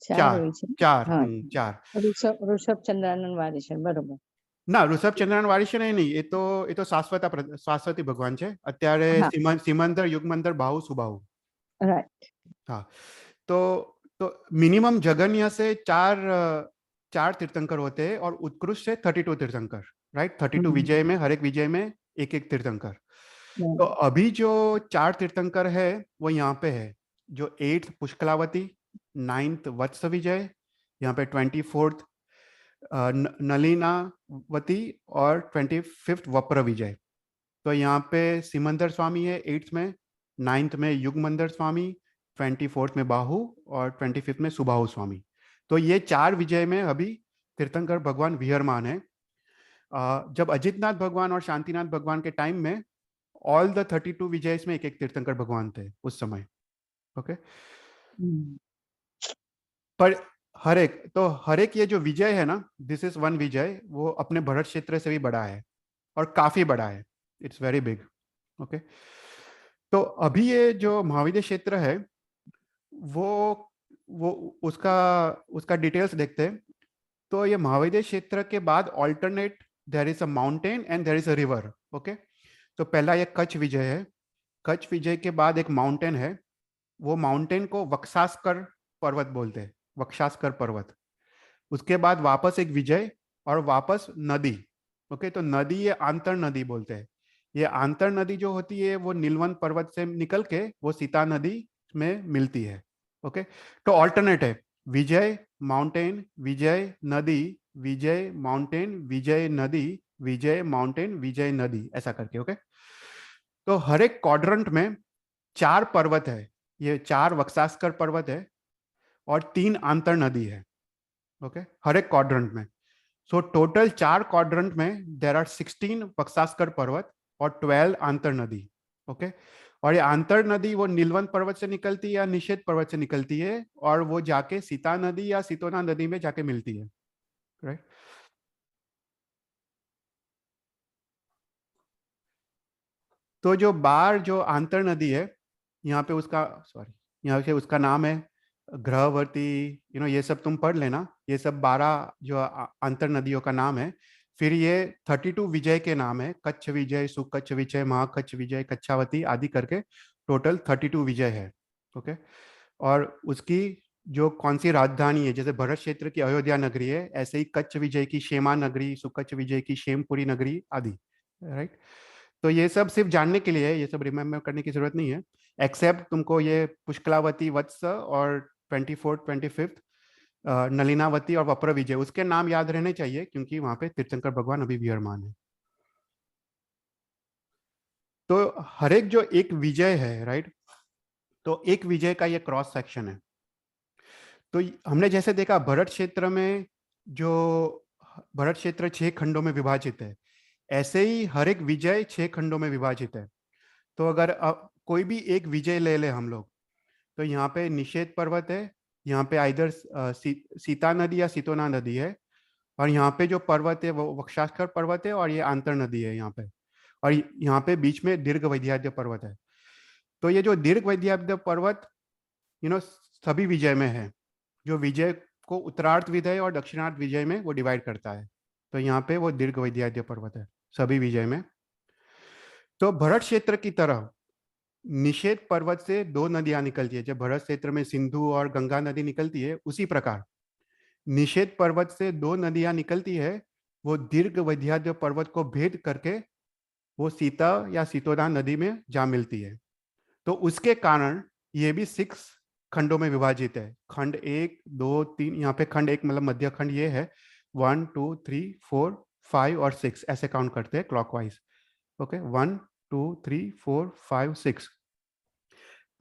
4 4, હોય છે. 4, હા, 4. ઋષભ ચંદ્રાનંદ વારીસર, બરોબર. ના, ઋષભ ચંદ્રન વારીસર નહીં, એ તો શાશ્વતી ભગવાન છે અત્યારે. હા. સિમંદર, યુગમંદર, બાહુ, સુબાહુ. રાઈટ. हाँ, तो मिनिमम जगन्य से चार तीर्थंकर होते हैं, और उत्कृष्ट से 32 तीर्थंकर, राइट? 32 विजय में, हर एक विजय में एक एक तीर्थंकर. तो अभी जो 4 तीर्थंकर है वो यहाँ पे है, जो 8th पुष्कलावती, 9th वत्स विजय, यहाँ पे 24th नलिनावती, और 25th वप्र विजय. तो यहाँ पे सिमंदर स्वामी है 8th में, 9th में युगमंदर स्वामी, 24th में बाहु, और 25th में सुबाहु स्वामी. तो ये 4 विजय में अभी तीर्थंकर भगवान विहरमान है. जब अजितनाथ भगवान और शांतिनाथ भगवान के टाइम में ऑल द 32 विजय में एक एक तीर्थंकर भगवान थे उस समय. ओके, पर हर एक ये जो विजय है ना, दिस इज वन विजय, वो अपने भरत क्षेत्र से भी बड़ा है, और काफी बड़ा है. It's very big. ओके, तो अभी ये जो महाविद्य क्षेत्र है वो उसका डिटेल्स देखते हैं. तो ये महाविद्य क्षेत्र के बाद alternate there is a mountain and there is a river. Okay, तो पहला ये कच्छ विजय है. कच्छ विजय के बाद एक माउंटेन है, वो माउंटेन को वक्षास्कर पर्वत बोलते हैं, वक्षास्कर पर्वत. उसके बाद वापस एक विजय, और वापस नदी. ओके, तो नदी ये आंतर नदी बोलते हैं. ये आंतर नदी जो होती है वो नीलवंत पर्वत से निकल के वो सीता नदी में मिलती है. ओके, तो ऑल्टरनेट है विजय माउंटेन, विजय नदी, विजय माउंटेन, विजय नदी, विजय माउंटेन, विजय नदी, ऐसा करके. ओके, तो हर एक क्वाड्रंट में 4 पर्वत है, ये 4 वक्षास्कर पर्वत है, और 3 आंतर नदी है. ओके, हर एक क्वाड्रंट में. सो टोटल 4 क्वाड्रंट में देर आर 16 वक्षास्कर पर्वत और 12 आंतर नदी. ओके, और ये आंतर नदी वो नीलवंत पर्वत से निकलती है या निषेध पर्वत से निकलती है, और वो जाके सीता नदी या सीतोना नदी में जाके मिलती है. राइट, तो जो बार जो आंतर नदी है, यहाँ पे उसका नाम है ग्रहवर्ती. ये सब तुम पढ़ लेना, ये सब 12 जो आंतर नदियों का नाम है. फिर ये 32 विजय के नाम है, कच्छ विजय, सुकच्छ विजय, महाकच्छ विजय, कच्छावती आदि करके टोटल 32 विजय है. ओके, और उसकी जो कौन सी राजधानी है, जैसे भरत क्षेत्र की अयोध्या नगरी है, ऐसे ही कच्छ विजय की शेमा नगरी, सुकच्छ विजय की शेमपुरी नगरी आदि. राइट, तो ये सब सिर्फ जानने के लिए है, ये सब रिमेम्बर करने की जरूरत नहीं है, एक्सेप्ट तुमको ये पुष्कलावती, वत्स, और 24th 25th नलिनावती और वप्र विजय, उसके नाम याद रहने चाहिए, क्योंकि वहां पे तीर्थंकर भगवान अभी विहरमान है. तो हर एक जो एक विजय है, राइट, तो एक विजय का ये क्रॉस सेक्शन है. तो हमने जैसे देखा भरत क्षेत्र में, जो भरत क्षेत्र 6 खंडों में विभाजित है, ऐसे ही हर एक विजय 6 खंडों में विभाजित है. तो अगर कोई भी एक विजय ले ले हम लोग, तो यहाँ पे निषेध पर्वत है, यहाँ पे आइदर सीता नदी या सीतोना नदी है, और यहाँ पे जो पर्वत है वो वक्षास्कर पर्वत है, और ये आंतर नदी है यहाँ पे, और यहाँ पे बीच में दीर्घ वैद्याद्य पर्वत है. तो ये जो दीर्घ वैद्याद्य पर्वत सभी विजय में है, जो विजय को उत्तरार्ध विजय और दक्षिणार्ध विजय में वो डिवाइड करता है. तो यहाँ पे वो दीर्घ वैद्याद्य पर्वत है सभी विजय में. तो भरत क्षेत्र की तरह निषेध पर्वत से 2 नदियां निकलती है, जब भरत क्षेत्र में सिंधु और गंगा नदी निकलती है, उसी प्रकार निषेध पर्वत से 2 नदियां निकलती है, वो दीर्घ वैद्याद्य पर्वत को भेद करके वो सीता या सीतोदान नदी में जा मिलती है। तो उसके कारण ये भी 6 खंडों में विभाजित है। खंड 1, 2, 3, यहाँ पे खंड 1 मतलब मध्य खंड ये है, 1, 2, 3, 4, 5 और 6 ऐसे काउंट करते हैं क्लॉकवाइज। ओके, 1, 2, 3, 4, 5, 6।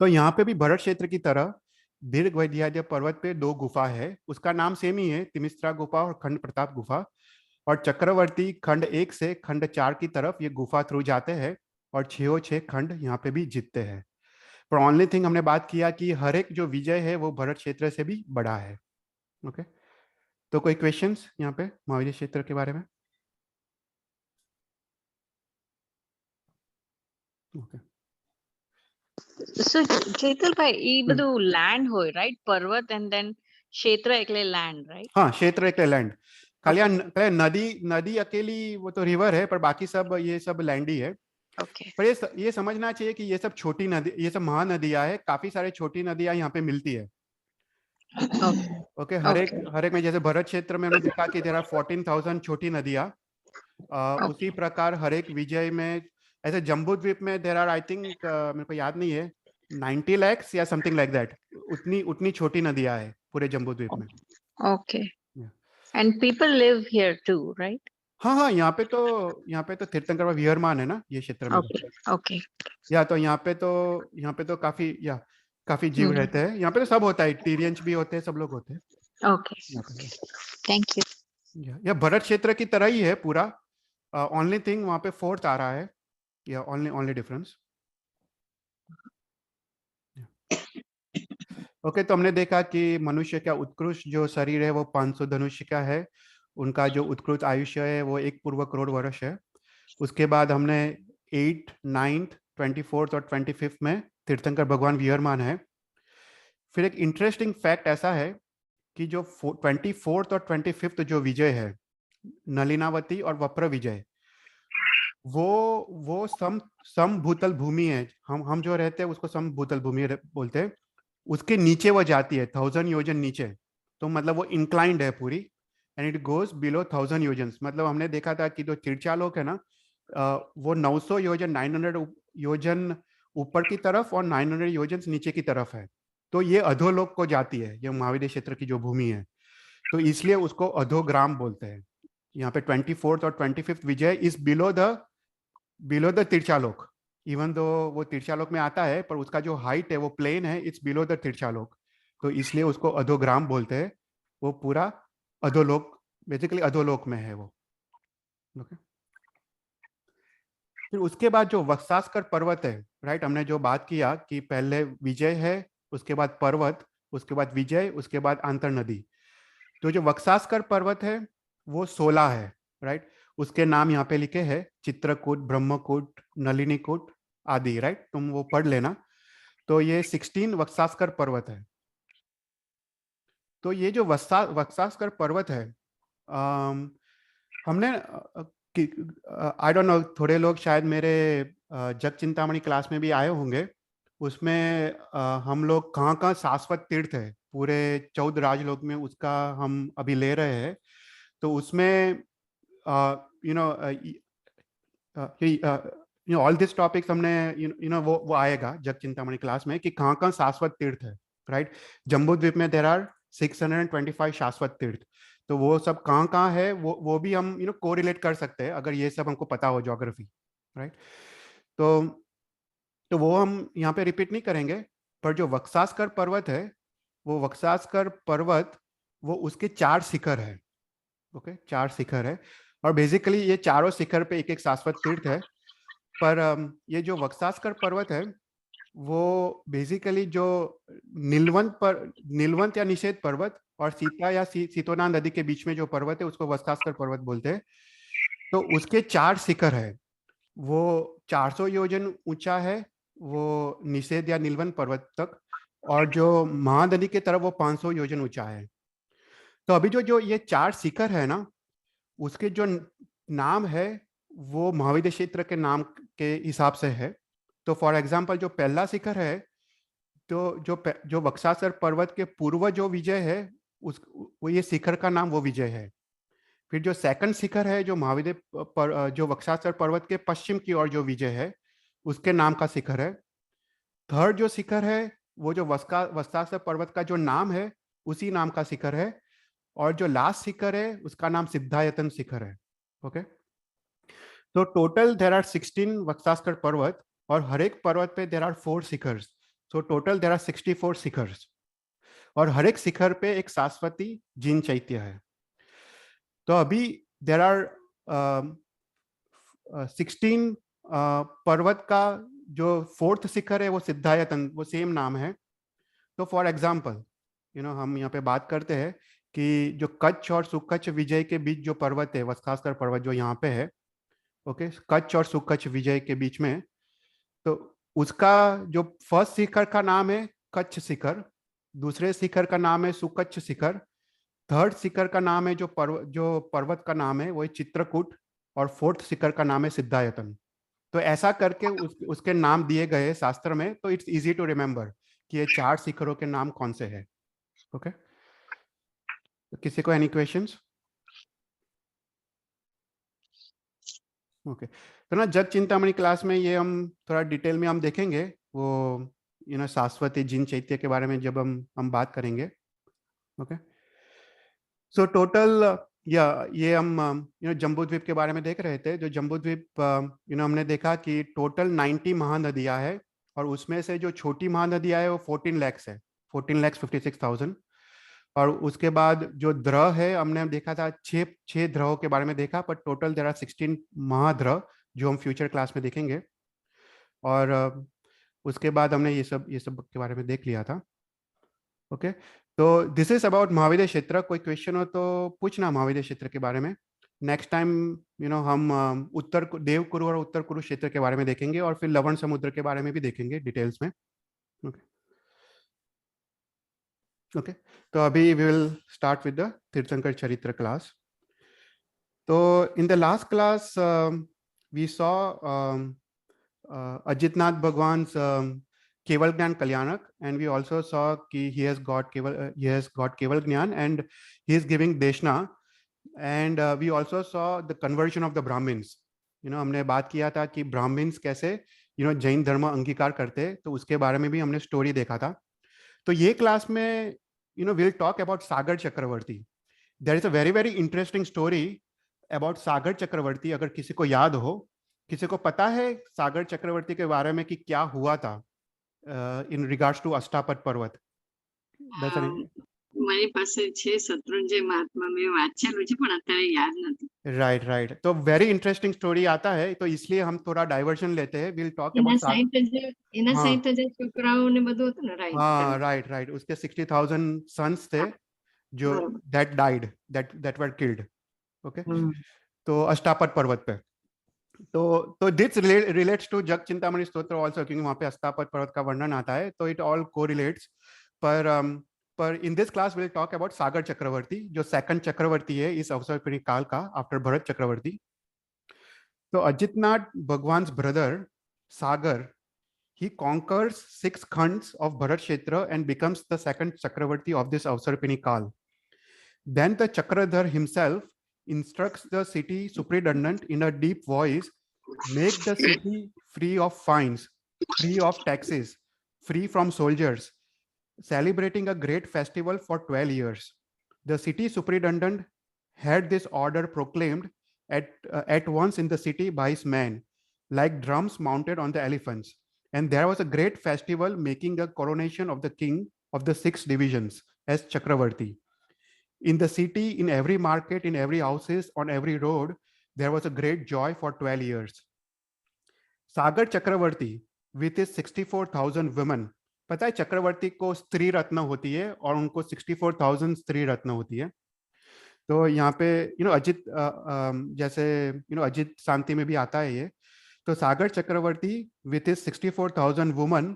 तो यहाँ पे भी भरत क्षेत्र की तरह दीर्घ वैद्याद्य पर्वत पे 2 गुफा है, उसका नाम सेम ही है, तिमिस्त्रा गुफा और खंड प्रताप गुफा। और चक्रवर्ती खंड 1 से खंड 4 की तरफ ये गुफा थ्रू जाते हैं और 6 खंड यहाँ पे भी जीतते हैं। पर ओनली थिंग हमने बात किया कि हर एक जो विजय है वो भरत क्षेत्र से भी बड़ा है। ओके, तो कोई क्वेश्चंस यहाँ पे महाविजय क्षेत्र के बारे में? ओके, So ચેતલભાઈ ઈ બધું land હોય right પર્વત and then ક્ષેત્ર એટલે land right हाँ, क्षेत्र एक लैंड, खाली यहाँ नदी नदी अकेली वो तो रिवर है, पर बाकी सब ये सब लैंड ही है। okay पर ये समझना चाहिए कि ये सब छोटी नदी, ये सब महानदियां है, काफी सारे छोटी नदियां यहाँ पे मिलती है। okay ओके, हर एक में जैसे भरत क्षेत्र में हमने देखा कि देयर आर 14,000 छोटी नदियां, उसी प्रकार हर एक विजय में, ऐसे जम्बू द्वीप में देयर आर आई थिंक मेरे को याद नहीं है 90 lakhs या समथिंग लाइक दैट, उतनी छोटी नदियां है पूरे जम्बू द्वीप में। okay Yeah. and people live here too right हाँ हाँ, यहाँ पे तो तीर्थंकर विहरमान है ना ये क्षेत्र में। okay okay या तो यहाँ पे तो काफी जीव रहते हैं, यहाँ पे तो सब होता है, टिरियंस भी होते हैं, सब लोग होते हैं okay यहाँ पे। thank you या भरत क्षेत्र की तरह ही है पूरा, ओनली थिंग वहाँ पे फोर्थ आ रहा है, या ओनली डिफरेंस। ओके, तो हमने देखा कि मनुष्य का उत्कृष्ट जो शरीर है वो 500 धनुष्य का है, उनका जो उत्कृष्ट आयुष्य है वो 1 पूर्व करोड़ वर्ष है। उसके बाद हमने 8th, 9th, 24th और 25th में तीर्थंकर भगवान विहरमान है। फिर एक इंटरेस्टिंग फैक्ट ऐसा है कि जो 24th और 25th जो विजय है, नलिनावती और वप्र विजय, वो समभूतल भूमि है, हम जो रहते हैं उसको समभूतल भूमि बोलते हैं, उसके नीचे वो जाती है 1000 योजन नीचे, तो मतलब वो इंक्लाइंड है पूरी, एंड इट गोज बिलो 1000 योजन। मतलब हमने देखा था कि जो तिरचालोक है ना, वो 900 योजन 900 योजन ऊपर की तरफ और 900 योजन नीचे की तरफ है, तो ये अधोलोक को जाती है, ये महाविद्य क्षेत्र की जो भूमि है, तो इसलिए उसको अधोग्राम बोलते हैं। यहाँ पे 24th और 25th Vijay is below the Tirchalok, even though वो तिरचालोक में आता है, पर उसका जो हाइट है वो प्लेन है, इट्स बिलो द तिरचालोक, तो इसलिए उसको अधोग्राम बोलते हैं। वो पूरा अधोलोक, बेसिकली अधोलोक में है वो। ओके, फिर उसके बाद जो वत्सास्कर पर्वत है, राइट, हमने जो बात किया कि पहले विजय है, उसके बाद पर्वत, उसके बाद विजय, उसके बाद आंतर नदी। तो जो वत्सास्कर पर्वत है वो 16 है, राइट, उसके नाम यहाँ पे लिखे हैं, चित्रकूट, ब्रह्मकूट, नलिनीकूट आदि, राइट, तुम वो पढ़ लेना। तो ये 16 वत्सास्कर पर्वत है। तो ये जो वत्सास्कर पर्वत है, हमने आई डोंट नो, थोड़े लोग शायद मेरे जग चिंतामणि क्लास में भी आए होंगे, उसमें हम लोग कहाँ शाश्वत तीर्थ है पूरे 14 राजलोक में, उसका हम अभी ले रहे हैं। तो उसमें ऑल दिस टॉपिक्स हमने वो आएगा जग चिंतामणि क्लास में कि कहाँ शाश्वत तीर्थ है, राइट। जम्बू द्वीप में देर आर 625 शाश्वत तीर्थ, तो वो सब कहाँ है वो भी हम कोरिलेट कर सकते हैं अगर ये सब हमको पता हो ज्योग्राफी, राइट। तो वो हम यहाँ पे रिपीट नहीं करेंगे, पर जो वत्सास्कर पर्वत है, वो वत्सास्कर पर्वत वो उसके 4 शिखर है। ओके, 4 शिखर है, और बेसिकली ये चारों शिखर पे एक शाश्वत तीर्थ है। पर ये जो वत्सास्कर पर्वत है वो बेसिकली जो नीलवंत या निषेध पर्वत और सीता या सीतोनान नदी के बीच में जो पर्वत है उसको वत्सास्कर पर्वत बोलते हैं। तो उसके 4 शिखर है, वो 400 योजन ऊंचा है, वो निषेध या नीलवंत पर्वत तक, और जो महानदी की तरफ वो 500 योजन ऊंचा है। तो अभी जो ये 4 शिखर है ना, उसके जो नाम है वो महाविद्य क्षेत्र के नाम के हिसाब से है। तो फॉर एग्जांपल जो पहला शिखर है, तो जो वत्सास्कर पर्वत के पूर्व जो विजय है वो ये शिखर का नाम वो विजय है। फिर जो सेकंड शिखर है जो महाविदेव जो वक्षासर पर्वत के पश्चिम की ओर जो विजय है उसके नाम का शिखर है। थर्ड जो शिखर है वो जो वस्तासर पर्वत का जो नाम है उसी नाम का शिखर है। और जो लास्ट शिखर है उसका नाम सिद्धायतन शिखर है। ओके, तो टोटल देर आर 16 वत्सास्कर पर्वत और हर एक पर्वत पे देर आर 4 शिखर्स। सो टोटल देर आर 64 शिखर्स और हर एक शिखर पे एक शाश्वती जिन चैत्य है। तो अभी देर आर 16 पर्वत का जो 4th शिखर है वो सिद्धायतन, वो सेम नाम है। तो फॉर एग्जाम्पल हम यहाँ पे बात करते हैं कि जो कच्छ और सुकच्छ विजय के बीच जो पर्वत है वत्सास्कर पर्वत जो यहाँ पे है, ओके, कच्छ और सुकच्छ विजय के बीच में, तो उसका जो फर्स्ट शिखर का नाम है कच्छ शिखर, दूसरे शिखर का नाम है सुकच्छ शिखर, थर्ड शिखर का नाम है जो पर्वत का नाम है वो है चित्रकूट और फोर्थ शिखर का नाम है सिद्धायतन। तो ऐसा करके उसके नाम दिए गए शास्त्र में, तो इट्स इजी टू रिमेम्बर कि ये 4 शिखरों के नाम कौन से हैं। ओके, तो किसी को एनी क्वेश्चंस? ओके, तो ना जग चिंतामणि क्लास में ये हम थोड़ा डिटेल में हम देखेंगे, वो शाश्वती जिन चैत्य के बारे में जब हम बात करेंगे। ओके, सो टोटल ये हम जम्बूद्वीप के बारे में देख रहे थे। जो जम्बूद्वीप हमने देखा कि टोटल 90 महानदियां है और उसमें से जो छोटी महानदियां है वो 14 lakhs है, 14,56,000। और उसके बाद जो द्रह है हमने देखा था 6 द्रहों के बारे में देखा, पर टोटल देर आर 16 महाद्रह जो हम फ्यूचर क्लास में देखेंगे। और उसके बाद हमने ये सब के बारे में देख लिया था। ओके, तो दिस इज अबाउट महाविद्य क्षेत्र। कोई क्वेश्चन हो तो पूछना महाविद्य क्षेत्र के बारे में। नेक्स्ट टाइम हम उत्तर देवकुरु और उत्तर कुरुक्षेत्र के बारे में देखेंगे और फिर लवण समुद्र के बारे में भी देखेंगे डिटेल्स में। ओके ओके, तो अभी we will start with the Tirthankar Charitra class. तो in the last class we saw Ajitnath भगवान्स केवल ज्ञान कल्याणक, and we also saw कि he has got केवल ज्ञान and he is giving देशना, and we also saw the conversion of the Brahmins. हमने बात किया था कि ब्राह्मण्स कैसे जैन धर्म अंगीकार करते, तो उसके बारे में भी हमने स्टोरी देखा था। तो ये क्लास में we'll talk about Sagar Chakraborty. There is a very very interesting story about सागर चक्रवर्ती। अगर किसी को याद हो, किसी को पता है सागर चक्रवर्ती के बारे में कि क्या हुआ था in regards to અષ્ટાપદ પર્વત? મારી પાસે છે શત્રુંજય મહાત્મા, મેં વાંચેલું છે પણ અત્યારે યાદ નથી। राइट, तो वेरी इंटरेस्टिंग स्टोरी आता है, तो इसलिए हम थोड़ा डाइवर्जन लेते हैं। विल टॉक એના अबाउट 60,000 છોકરાઓ ने બધું હતું ને, રાઈट? हाँ, राइट, उसके 60,000 सन्स थे जो that died, that were killed. Okay, तो अष्टापद पर्वत पे, तो दिस रिलेट्स टू जग चिंतामणि स्तोत्र आल्सो, क्योंकि वहां पे अष्टापद पर्वत का वर्णन आता है, तो इट ऑल कोरिलेट्स। पर in this class will talk about Sagar Chakravarti, जो सेकंड चक्रवर्ती है इस अवसरपीढ़ी काल का आफ्टर भरत चक्रवर्ती। तो अजितनाथ भगवान्स brother Sagar, he conquers 6 khans of Bharat Kshetra and becomes the second Chakravarti of this Avsarpini Kal. Then the Chakradhar himself instructs the city superintendent in a deep voice, make the city free of fines, free of taxes, free from soldiers, celebrating a great festival for 12 years. The city superintendent had this order proclaimed at once in the city by his men, like drums mounted on the elephants. And there was a great festival making the coronation of the king of the 6 divisions as Chakravarti. In the city, in every market, in every houses, on every road, there was a great joy for 12 years. Sagar Chakravarti with his 64,000 women, पता है चक्रवर्ती को स्त्री रत्न होती है और उनको 64,000 स्त्री रत्न होती है। तो यहाँ पे अजित जैसे अजित शांति में भी आता है ये। तो सागर चक्रवर्ती with his 64,000 women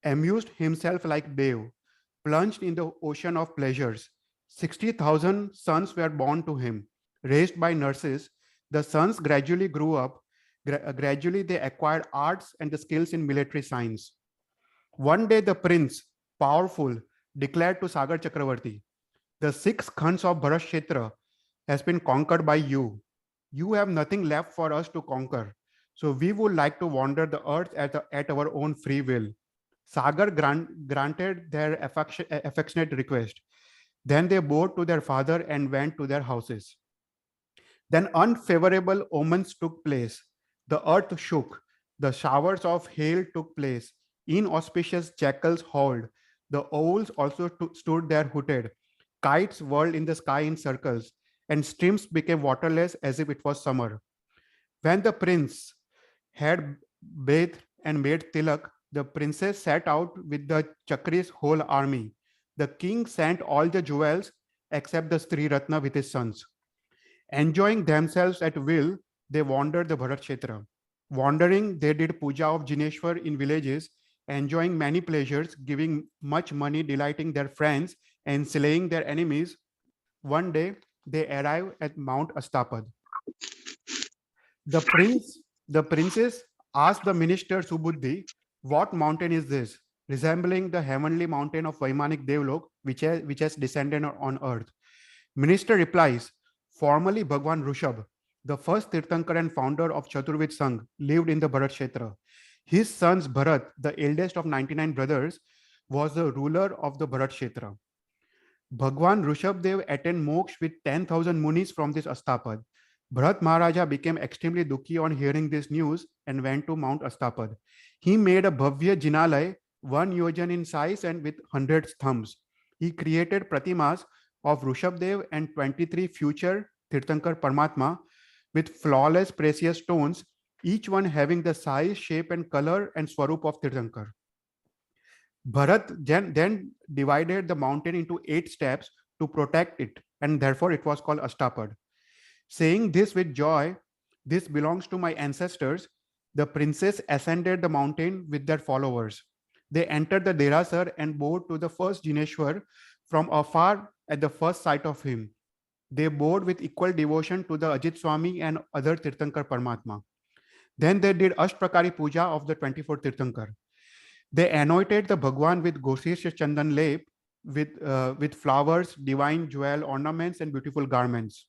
amused himself like Dev, plunged in the ocean of pleasures. 60,000 sons were born to him, raised by nurses. The sons gradually grew up. Gradually they acquired arts and the skills in military science. One day the prince, powerful, declared to Sagar Chakravarti, The 6 khans of Bharat Kshetra has been conquered by you. You have nothing left for us to conquer. So we would like to wander the earth at our own free will. Sagar granted their affectionate request. Then they bowed to their father and went to their houses. Then unfavorable omens took place. The earth shook. The showers of hail took place. Inauspicious jackals howled. The owls also stood there hooted. Kites whirled in the sky in circles, and streams became waterless as if it was summer. When the prince had bathed and made tilak, the princess set out with the Chakri's whole army. The king sent all the jewels except the Sri Ratna with his sons. Enjoying themselves at will, they wandered the Bharat Kshetra. Wandering, they did puja of Jineshwar in villages, enjoying many pleasures, giving much money, delighting their friends, and slaying their enemies. One day, they arrived at Mount Astapad. The princess asked the minister Subuddhi, "What mountain is this?" Resembling the heavenly mountain of Vaimanik Devlok, which has descended on earth. Minister replies, "Formerly Bhagwan Rushabh, the first Tirthankar and founder of Chaturvid Sangh, lived in the Bharat Kshetra. His sons Bharat, the eldest of 99 brothers, was the ruler of the Bharat Kshetra. Bhagwan Rushabdev attained moksha with 10,000 munis from this Astapad. Bharat Maharaja became extremely dukhi on hearing this news and went to Mount Astapad. He made a Bhavya Jinalay, 1 yojan in size and with 100 thumbs. He created pratimas of Rushabdev and 23 future Tirthankar Paramatma with flawless precious stones, each one having the size, shape and color and swarup of Tirthankar. Bharat then divided the mountain into 8 steps to protect it, and therefore it was called Astapad. Saying this with joy, "This belongs to my ancestors," the princess ascended the mountain with their followers. They entered the Derasar and bowed to the first Jineshwar from afar at the first sight of him. They bowed with equal devotion to the Ajit Swami and other Tirthankar Paramatma. Then they did Ashtprakari Puja of the 24 Tirthankar. They anointed the Bhagwan with Goshish Chandan Lep with flowers, divine jewel ornaments, and beautiful garments.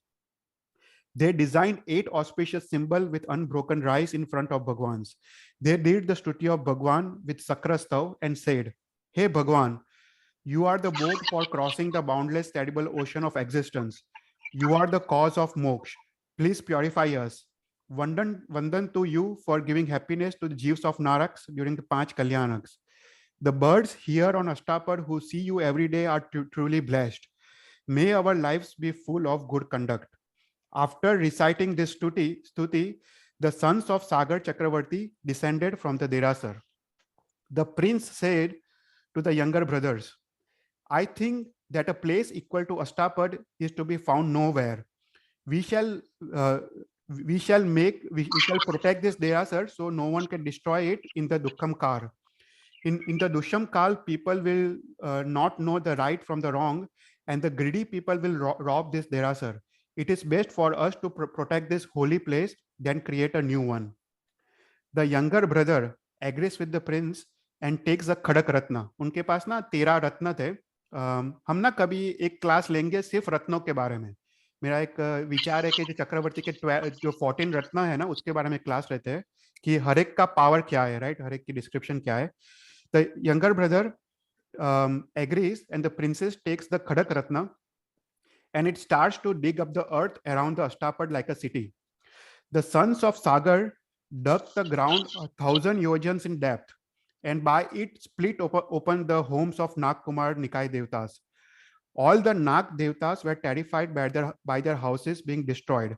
They designed 8 auspicious symbols with unbroken rice in front of Bhagwans. They did the stuti of Bhagwan with Sakrastav and said, "Hey Bhagwan, you are the boat for crossing the boundless, terrible ocean of existence. You are the cause of moksha. Please purify us. Vandan to you for giving happiness to the Jeeves of Naraks during the 5 Kalyanaks. The birds here on Astapad who see you every day are truly blessed. May our lives be full of good conduct." After reciting this stuti, the sons of Sagar Chakravarti descended from the Derasar. The prince said to the younger brothers, "I think that a place equal to Astapad is to be found nowhere. We shall protect this Derasar so no one can destroy it in the Dukkham Kar. In the Dusham Kal, people will not know the right from the wrong, and the greedy people will rob this Derasar. It is best for us to protect this holy place than create a new one." The younger brother agrees with the prince and takes the Khadak Ratna. उनके पास ना 13 रत्न थे. हम ना कभी एक class लेंगे सिर्फ रत्नों के बारे में. मेरा एक विचार है कि जो चक्रवर्ती के जो 14 रत्न है ना उसके बारे में क्लास रहते हैं कि हर एक का पावर क्या है, राइट, हर एक की डिस्क्रिप्शन क्या है. The younger brother agrees and the princess takes the Khadak Ratna and it starts to dig up the earth around the Astapad like a city. The sons of Sagar dug the ground 1,000 yojans in depth, and by it split open the homes of Nag Kumar Nikai Devtas. All the Nag Devtas were terrified by their houses being destroyed.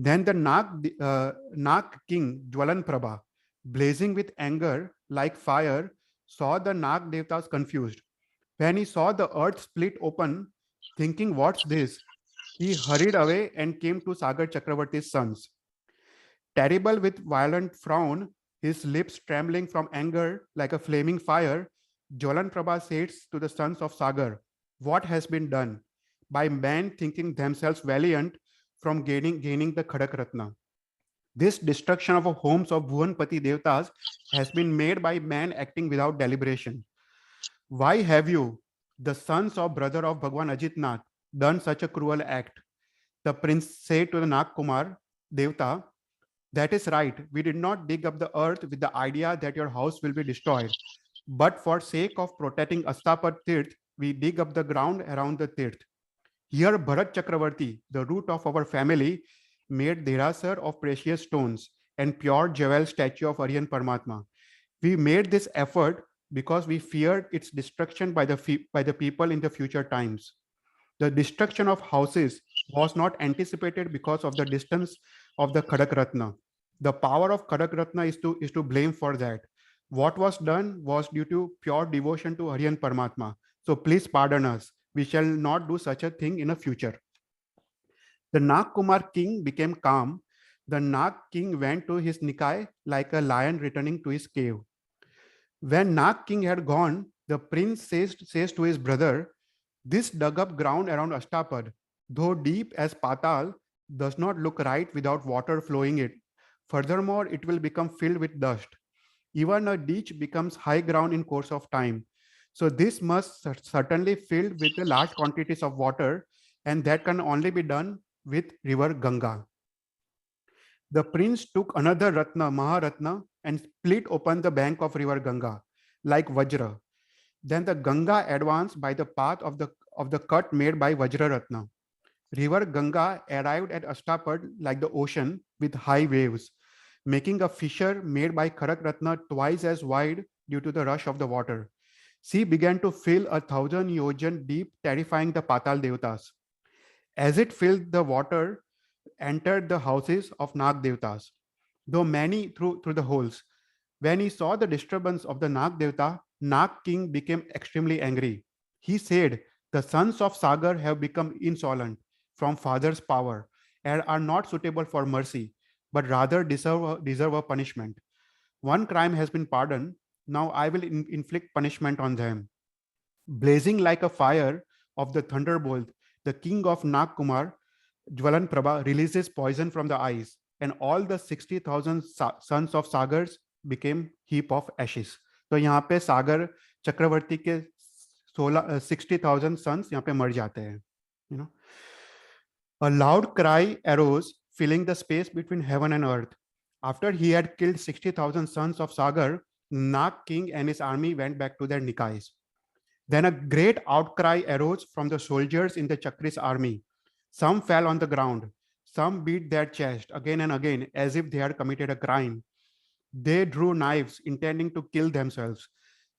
Then the Nag king Jwalan Prabha, blazing with anger like fire, saw the Nag Devtas confused. When he saw the earth split open, thinking, "What's this?" he hurried away and came to Sagar Chakravarti's sons. Terrible with violent frown, his lips trembling from anger like a flaming fire, Jwalan Prabha says to the sons of Sagar, "What has been done by men thinking themselves valiant from gaining the Khadak Ratna? This destruction of homes of Bhuvanpati Devtas has been made by man acting without deliberation. Why have you, the sons of brother of Bhagwan Ajitnath, done such a cruel act? The prince said to the Nag Kumar Devta, that is right. We did not dig up the earth with the idea that your house will be destroyed. But for sake of protecting Astapad Tirth, we dig up the ground around the Tirth. Here Bharat Chakravarti, the root of our family, made Derasar of precious stones and pure jewel statue of Aryan Paramatma. We made this effort because we feared its destruction by the people in the future times. The destruction of houses was not anticipated because of the distance of the Khadak Ratna. The power of Khadak Ratna is to blame for that. What was done was due to pure devotion to Aryan Paramatma. So please pardon us. We shall not do such a thing in the future. The Nag Kumar king became calm. The Nag king went to his Nikai like a lion returning to his cave. When Nag king had gone, the prince says to his brother, this dug up ground around Astapad, though deep as Patal, does not look right without water flowing it. Furthermore, it will become filled with dust. Even a ditch becomes high ground in course of time. So this must certainly filled with the large quantities of water, and that can only be done with river Ganga. The prince took another Ratna, Maharatna, and split open the bank of river Ganga, like Vajra. Then the Ganga advanced by the path of the cut made by Vajra Ratna. River Ganga arrived at Astapad like the ocean with high waves, making a fissure made by Khadak Ratna twice as wide due to the rush of the water. Sea began to fill 1,000 yojan deep, terrifying the Patal Devtas. As it filled, the water entered the houses of Nag Devtas, though many through the holes. When he saw the disturbance of the Nag Devta, Nag king became extremely angry. He said, the sons of Sagar have become insolent from father's power and are not suitable for mercy, but rather deserve a punishment. One crime has been pardoned. Now I will inflict punishment on them. Blazing like a fire of the thunderbolt, the king of Nag Kumar, Jwalan Prabha, releases poison from the eyes, and all the 60,000 sons of Sagars became heap of ashes. तो यहाँ पे सागर चक्रवर्ती के 60,000 sons यहाँ पे मर जाते हैं. You know, a loud cry arose, filling the space between heaven and earth. After he had killed 60,000 sons of Sagar, Nag king and his army went back to their Nikais. Then a great outcry arose from the soldiers in the Chakri's army. Some fell on the ground. Some beat their chest again and again as if they had committed a crime. They drew knives intending to kill themselves.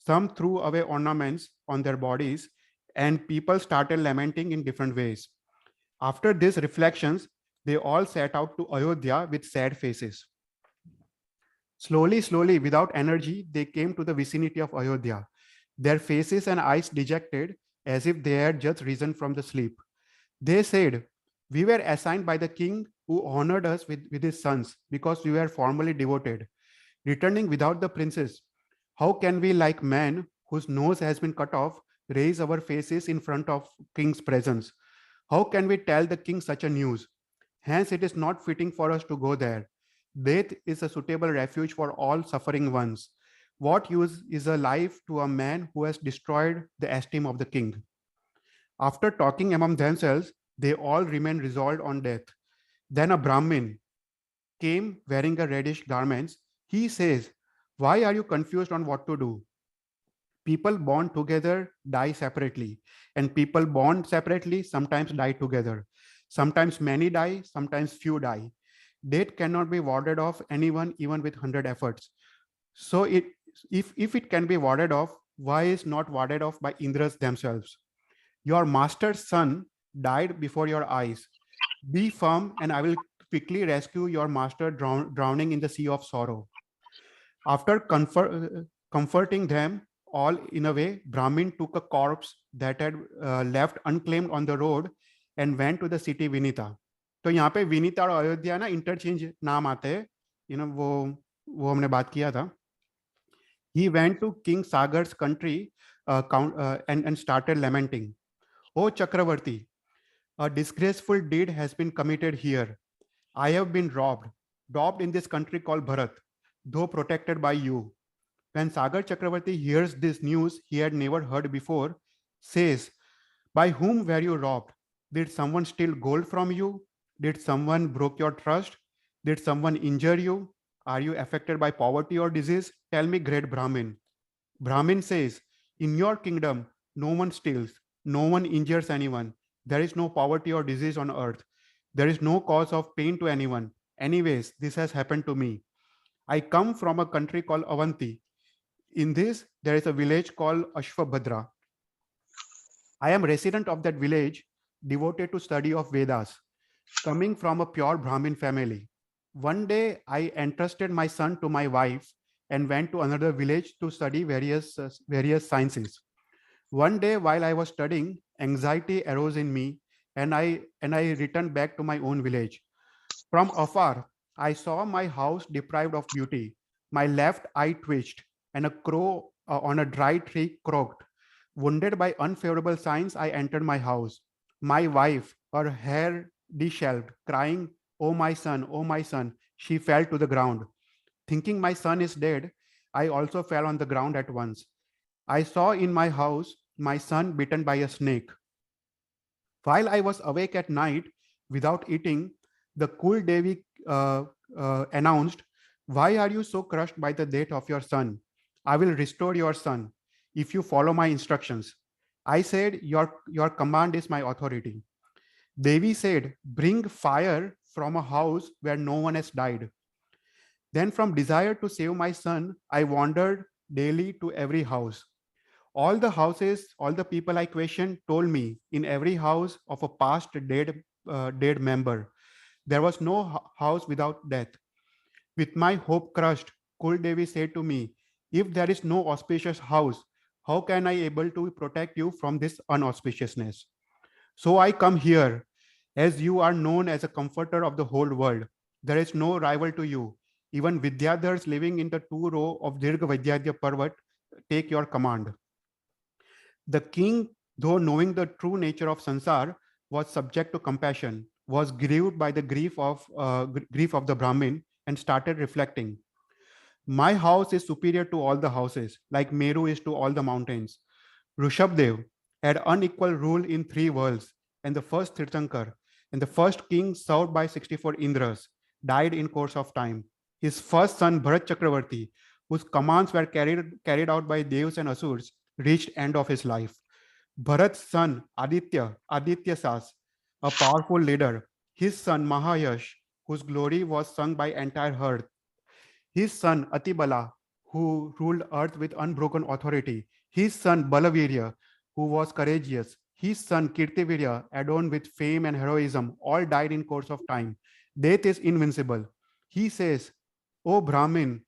Some threw away ornaments on their bodies, and people started lamenting in different ways. After these reflections, they all set out to Ayodhya with sad faces. Slowly, without energy, they came to the vicinity of Ayodhya, their faces and eyes dejected as if they had just risen from the sleep. They said, we were assigned by the king who honored us with his sons because we were formally devoted. Returning without the princess, how can we, like men whose nose has been cut off, raise our faces in front of king's presence? How can we tell the king such a news? Hence, it is not fitting for us to go there. Death is a suitable refuge for all suffering ones. What use is a life to a man who has destroyed the esteem of the king? After talking among themselves, they all remained resolved on death. Then a Brahmin came wearing a reddish garments. He says, why are you confused on what to do? People born together die separately, and people born separately sometimes die together. Sometimes many die, sometimes few die. Death cannot be warded off anyone even with 100 efforts. So if it can be warded off, why is not warded off by Indras themselves? Your master's son died before your eyes. Be firm, and I will quickly rescue your master drowning in the sea of sorrow. After comforting them all in a way, Brahmin took a corpse that had left unclaimed on the road and went to the city Vinita. तो यहाँ पे विनीता और अयोध्या ना interchange नाम आते हैं, you know, वो हमने बात किया था. He went to King Sagar's country and started lamenting. Oh Chakravarti, a disgraceful deed has been committed here. I have been robbed in this country called Bharat, though protected by you. When Sagar Chakravarti hears this news he had never heard before, says, by whom were you robbed? Did someone steal gold from you? Did someone broke your trust? Did someone injure you? Are you affected by poverty or disease? Tell me, great Brahmin. Brahmin says, in your kingdom, no one steals, no one injures anyone. There is no poverty or disease on earth. There is no cause of pain to anyone. Anyways, this has happened to me. I come from a country called Avanti. In this, there is a village called Ashwabhadra. I am resident of that village, devoted to study of Vedas, coming from a pure Brahmin family. One day, I entrusted my son to my wife and went to another village to study various sciences. One day, while I was studying, anxiety arose in me, and I returned back to my own village. From afar, I saw my house deprived of beauty. My left eye twitched, and a crow on a dry tree croaked. Wounded by unfavorable signs, I entered my house. My wife, her hair disheveled, crying, oh my son, she fell to the ground. Thinking my son is dead, I also fell on the ground at once. I saw in my house my son bitten by a snake. While I was awake at night without eating, the Kul Devi announced, why are you so crushed by the death of your son? I will restore your son if you follow my instructions. I said, your command is my authority. Devi said, bring fire from a house where no one has died. Then from desire to save my son, I wandered daily to every house. All the houses, all the people I questioned told me in every house of a past dead member, there was no house without death. With my hope crushed, Kul Devi said to me, if there is no auspicious house, how can I able to protect you from this unauspiciousness? So I come here, as you are known as a comforter of the whole world. There is no rival to you. Even Vidyadhars living in the 2 row of Dirgha Vidyadhya Parvat take your command. The king, though knowing the true nature of Sansar, was subject to compassion, was grieved by the grief of the Brahmin, and started reflecting. My house is superior to all the houses, like Meru is to all the mountains. Rishabdev had unequal rule in 3 worlds, and the first Tirthankar and the first king served by 64 Indras died in course of time. His first son Bharat Chakravarti, whose commands were carried out by Devs and Asurs, reached end of his life. Bharat's son Aditya Sas, a powerful leader, his son Mahayash, whose glory was sung by entire earth, his son Atibala, who ruled earth with unbroken authority, his son Balavirya, who was courageous, his son Kirtivirya, adorned with fame and heroism, all died in course of time. Death is invincible. He says, O Brahmin,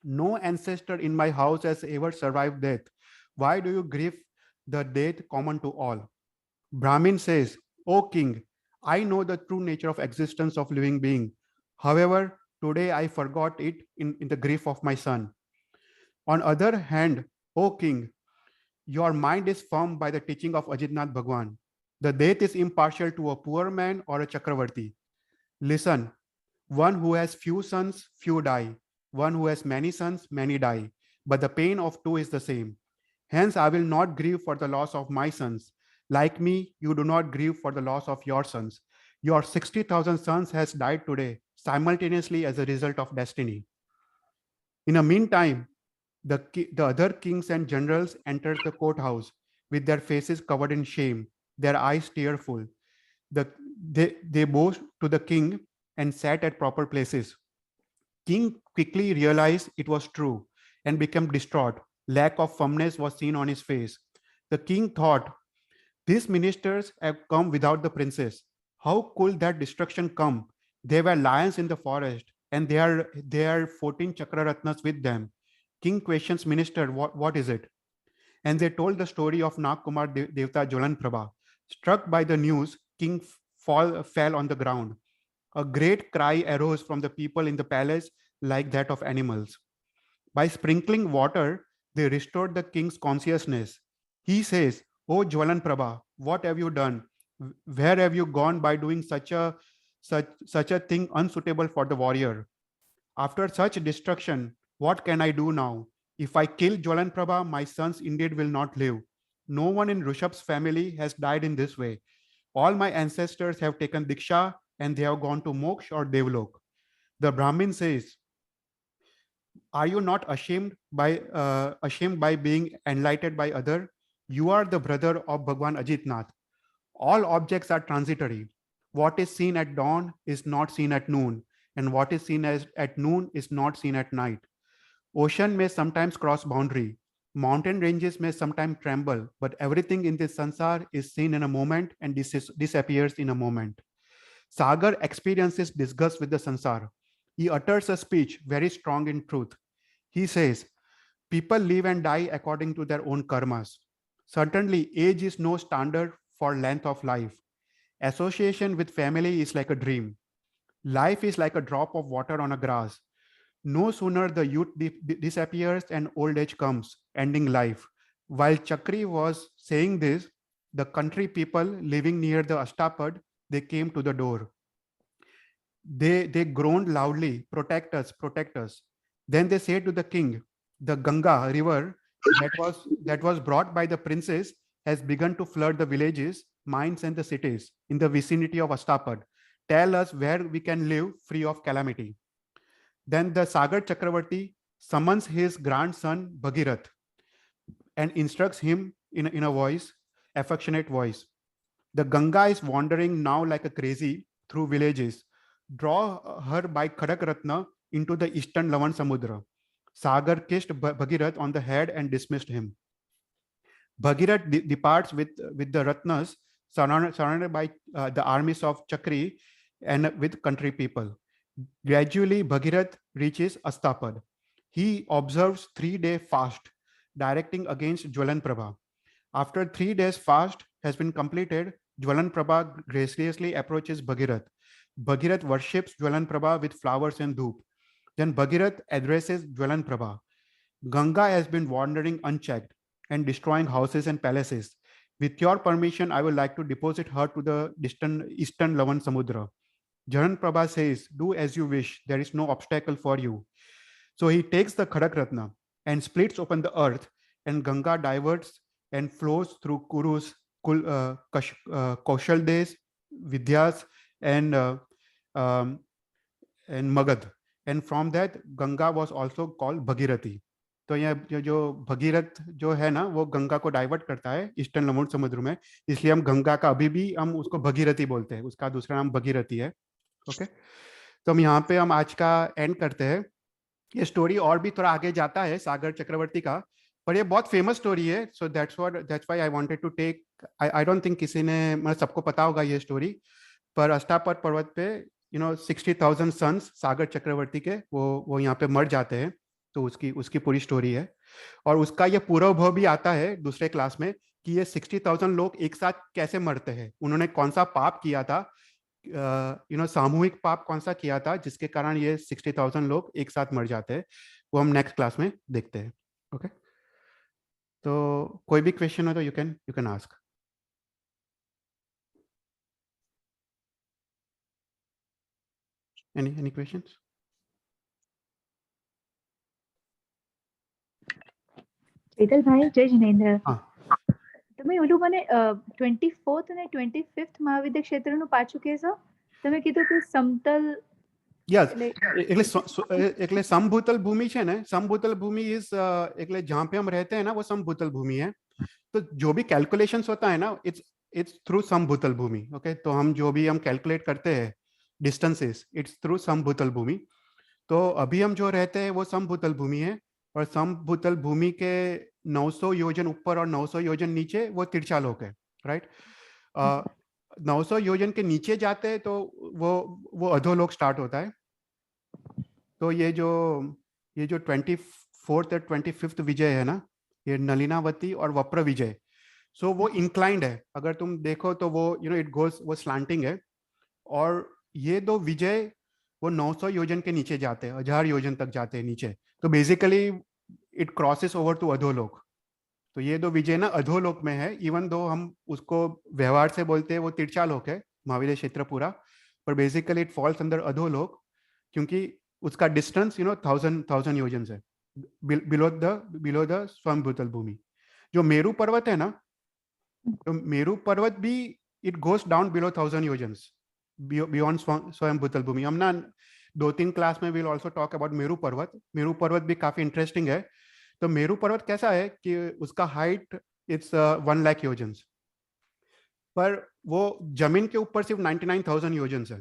no ancestor in my house has ever survived death. Why do you grieve the death common to all? Brahmin says, O king, I know the true nature of existence of living being. However, today I forgot it in the grief of my son. On other hand, O king, your mind is formed by the teaching of Ajitnath Bhagwan. The death is impartial to a poor man or a Chakravarti. Listen, one who has few sons, few die. One who has many sons, many die. But the pain of 2 is the same. Hence, I will not grieve for the loss of my sons. Like me, you do not grieve for the loss of your sons. Your 60,000 sons has died today, simultaneously as a result of destiny. In the meantime, the other kings and generals entered the courthouse with their faces covered in shame, their eyes tearful. They bowed to the king and sat at proper places. King quickly realized it was true and became distraught. Lack of firmness was seen on his face. The king thought, these ministers have come without the princess. How could that destruction come? They were lions in the forest, and there are 14 Chakraratnas with them. King questions minister, what is it? And they told the story of Nag Kumar Devta Jwalan Prabha. Struck by the news, king fell on the ground. A great cry arose from the people in the palace like that of animals. By sprinkling water, they restored the king's consciousness. He says, O Jwalan Prabha, what have you done? Where have you gone by doing such a thing unsuitable for the warrior? After such destruction, what can I do now? If I kill Jwalan Prabha, my sons indeed will not live. No one in Rishabh's family has died in this way. All my ancestors have taken Diksha and they have gone to Moksha or Devlok. The Brahmin says, are you not ashamed by being enlightened by other? You are the brother of Bhagwan Ajit Nath. All objects are transitory. What is seen at dawn is not seen at noon, and what is seen at noon is not seen at night. Ocean may sometimes cross boundary. Mountain ranges may sometimes tremble, but everything in this sansar is seen in a moment and disappears in a moment. Sagar experiences disgust with the sansar. He utters a speech very strong in truth. He says, people live and die according to their own karmas. Certainly, age is no standard for length of life. Association with family is like a dream. Life is like a drop of water on a grass. No sooner the youth disappears and old age comes, ending life. While Chakri was saying this, the country people living near the Ashtapad, they came to the door. They groaned loudly, protect us, protect us. Then they said to the king, the Ganga river that was brought by the princes has begun to flood the villages, mines and the cities in the vicinity of Ashtapad. Tell us where we can live free of calamity. Then the Sagar Chakravarti summons his grandson Bhagirath and instructs him in a voice, affectionate voice. The Ganga is wandering now like a crazy through villages. Draw her by Khadak Ratna into the eastern Lavan Samudra. Sagar kissed Bhagirath on the head and dismissed him. Bhagirath departs with the Ratnas, surrounded by the armies of Chakri and with country people. Gradually, Bhagirath reaches Astapad. He observes 3-day fast, directing against Jwalan Prabha. After 3 days fast has been completed, Jwalan Prabha graciously approaches Bhagirath. Bhagirath worships Jwalan Prabha with flowers and dhoop. Then Bhagirath addresses Jwalan Prabha. Ganga has been wandering unchecked and destroying houses and palaces. With your permission, I would like to deposit her to the distant eastern Lavan Samudra. Jwalan Prabha says, do as you wish. There is no obstacle for you. So he takes the Khadak Ratna and splits open the earth, and Ganga diverts and flows through Kurus, Kaushaldes, Vidyas, and Magad. And from that, Ganga was also called Bhagirathi. तो ये जो भगीरथ जो है ना वो गंगा को divert करता है ईस्टर्न लवण समुद्र में, इसलिए हम गंगा का अभी भी हम उसको भगीरथी बोलते हैं, उसका दूसरा नाम भगीरथी है. ओके, तो हम यहाँ पे हम आज का एंड करते हैं. ये स्टोरी और भी थोड़ा आगे जाता है सागर चक्रवर्ती का, पर ये बहुत फेमस स्टोरी है. So that's why I wanted to take, I don't think किसी ने, मतलब सबको पता होगा ये स्टोरी, पर अष्टापद पर्वत पे 60,000 सन्स सागर चक्रवर्ती के वो यहाँ पे मर जाते हैं. तो उसकी पूरी स्टोरी है. और उसका ये पूर्वाभाव भी आता है दूसरे क्लास में कि ये 60,000 लोग एक साथ कैसे मरते हैं, उन्होंने कौन सा पाप किया था, सामूहिक पाप कौन सा किया था जिसके कारण ये 60,000 लोग एक साथ मर जाते हैं. वो हम नेक्स्ट क्लास में देखते हैं. ओके, तो कोई भी क्वेश्चन हो तो you can ask. Any questions? Chetalbhai, Jai Jinendra. હા, તમે ઓલું મને 24th અને 25th મહાવિદ્ય ક્ષેત્રનું પાછું કહેશો? તમે કીધું કે સમતલ. યસ, એટલે समभूतल भूमि है ना, समभूतल भूमि इज એટલે जहाँ पे हम रहते हैं ना वो समभूतल भूमि है. तो जो भी कैलकुलेशंस होता है ना इट्स थ्रू समभूतल भूमि. ओके, तो हम जो भी हम कैलकुलेट करते हैं डिस्टेंसेस, इट्स थ्रू समभूतल भूमि. तो अभी हम जो रहते हैं वो समभूतल भूमि है, और समभूतल भूमि के 900 योजन ऊपर और 900 योजन नीचे वो तिरछालोक है. राइट, 900 योजन के नीचे जाते हैं तो वो अधोलोक स्टार्ट होता है. तो ये जो 24th और 25th विजय है ना, ये नलिनावती और वप्र विजय, सो वो इंक्लाइंड है. अगर तुम देखो तो वो इट गोज, वो स्लांटिंग है. और ये दो विजय वो 900 योजन के नीचे जाते हैं, 1000 योजन तक जाते हैं नीचे. तो basically it crosses over to अधोलोक. तो ये दो विजय ना अधोलोक में है, इवन दो हम उसको व्यवहार से बोलते हैं वो तिरछालोक है महाविद्य क्षेत्र पूरा, पर बेसिकली इट फॉल्स अंडर अधोलोक क्योंकि उसका डिस्टेंस 1000 योजन है बिलो द समभूतल भूमि. जो मेरू पर्वत है ना, तो मेरू पर्वत भी it goes down below 1000 yojans beyond स्वयंभू तलभूमि. हम ना 2-3 क्लास में will also talk about Meru पर्वत. मेरू पर्वत भी काफी इंटरेस्टिंग है. तो मेरू पर्वत कैसा है कि उसका हाइट इट्स 1 लाख योजन्स, पर वो जमीन के ऊपर सिर्फ 99,000 योजन्स है.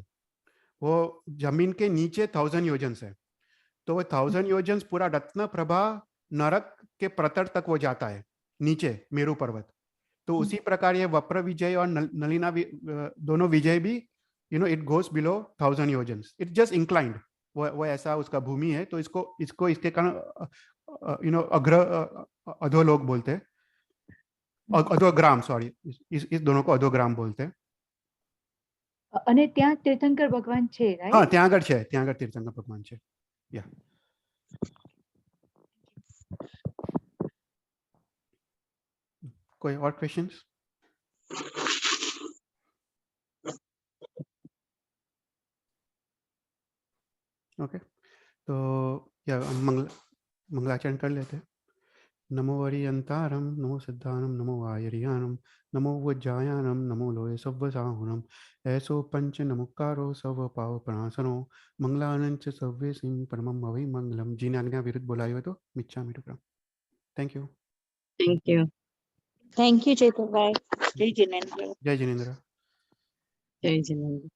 वो जमीन के नीचे 1000 योजन्स है. तो वो 1000 योजन्स पूरा रत्न प्रभा नरक के प्रतर तक वो जाता है नीचे मेरू पर्वत. तो उसी प्रकार ये वप्र विजय और नलिना दोनों विजय भी इट गोस बिलो 1000 योजन्स. It just inclined. वो ऐसा उसका भूमि है. तो इसको इसके कारण अग्र अधोलोक बोलते हैं. अधोग्राम, सॉरी, इस दोनों को अधोग्राम बोलते हैं. અને ત્યાં તીર્થંકર ભગવાન છે, રાઈટ? हाँ, ત્યાં આગળ તીર્થંકર ભગવાન છે. યા. कोई और क्वेश्चंस? ओके, तो या मंगलाचरण कर लेते हैं. नमो वरियंतारम, नमो सिद्धानम, नमो वायरियानम, नमो वज्जायानम, नमो लोये सव्वसाहुनम, ऐसो पंच नमुकारो सव पाव प्रणासनो, मंगलानंच सव्वे सिंह परमम अवै मंगलम. जी ने आज्ञा विरुद्ध बोलाई हो तो मिच्छामि दुक्कडम. Thank you. Thank you. Thank you Chetan भाई. जय जिनेंद्र. जय जिनेंद्र. जय जिनेंद्र.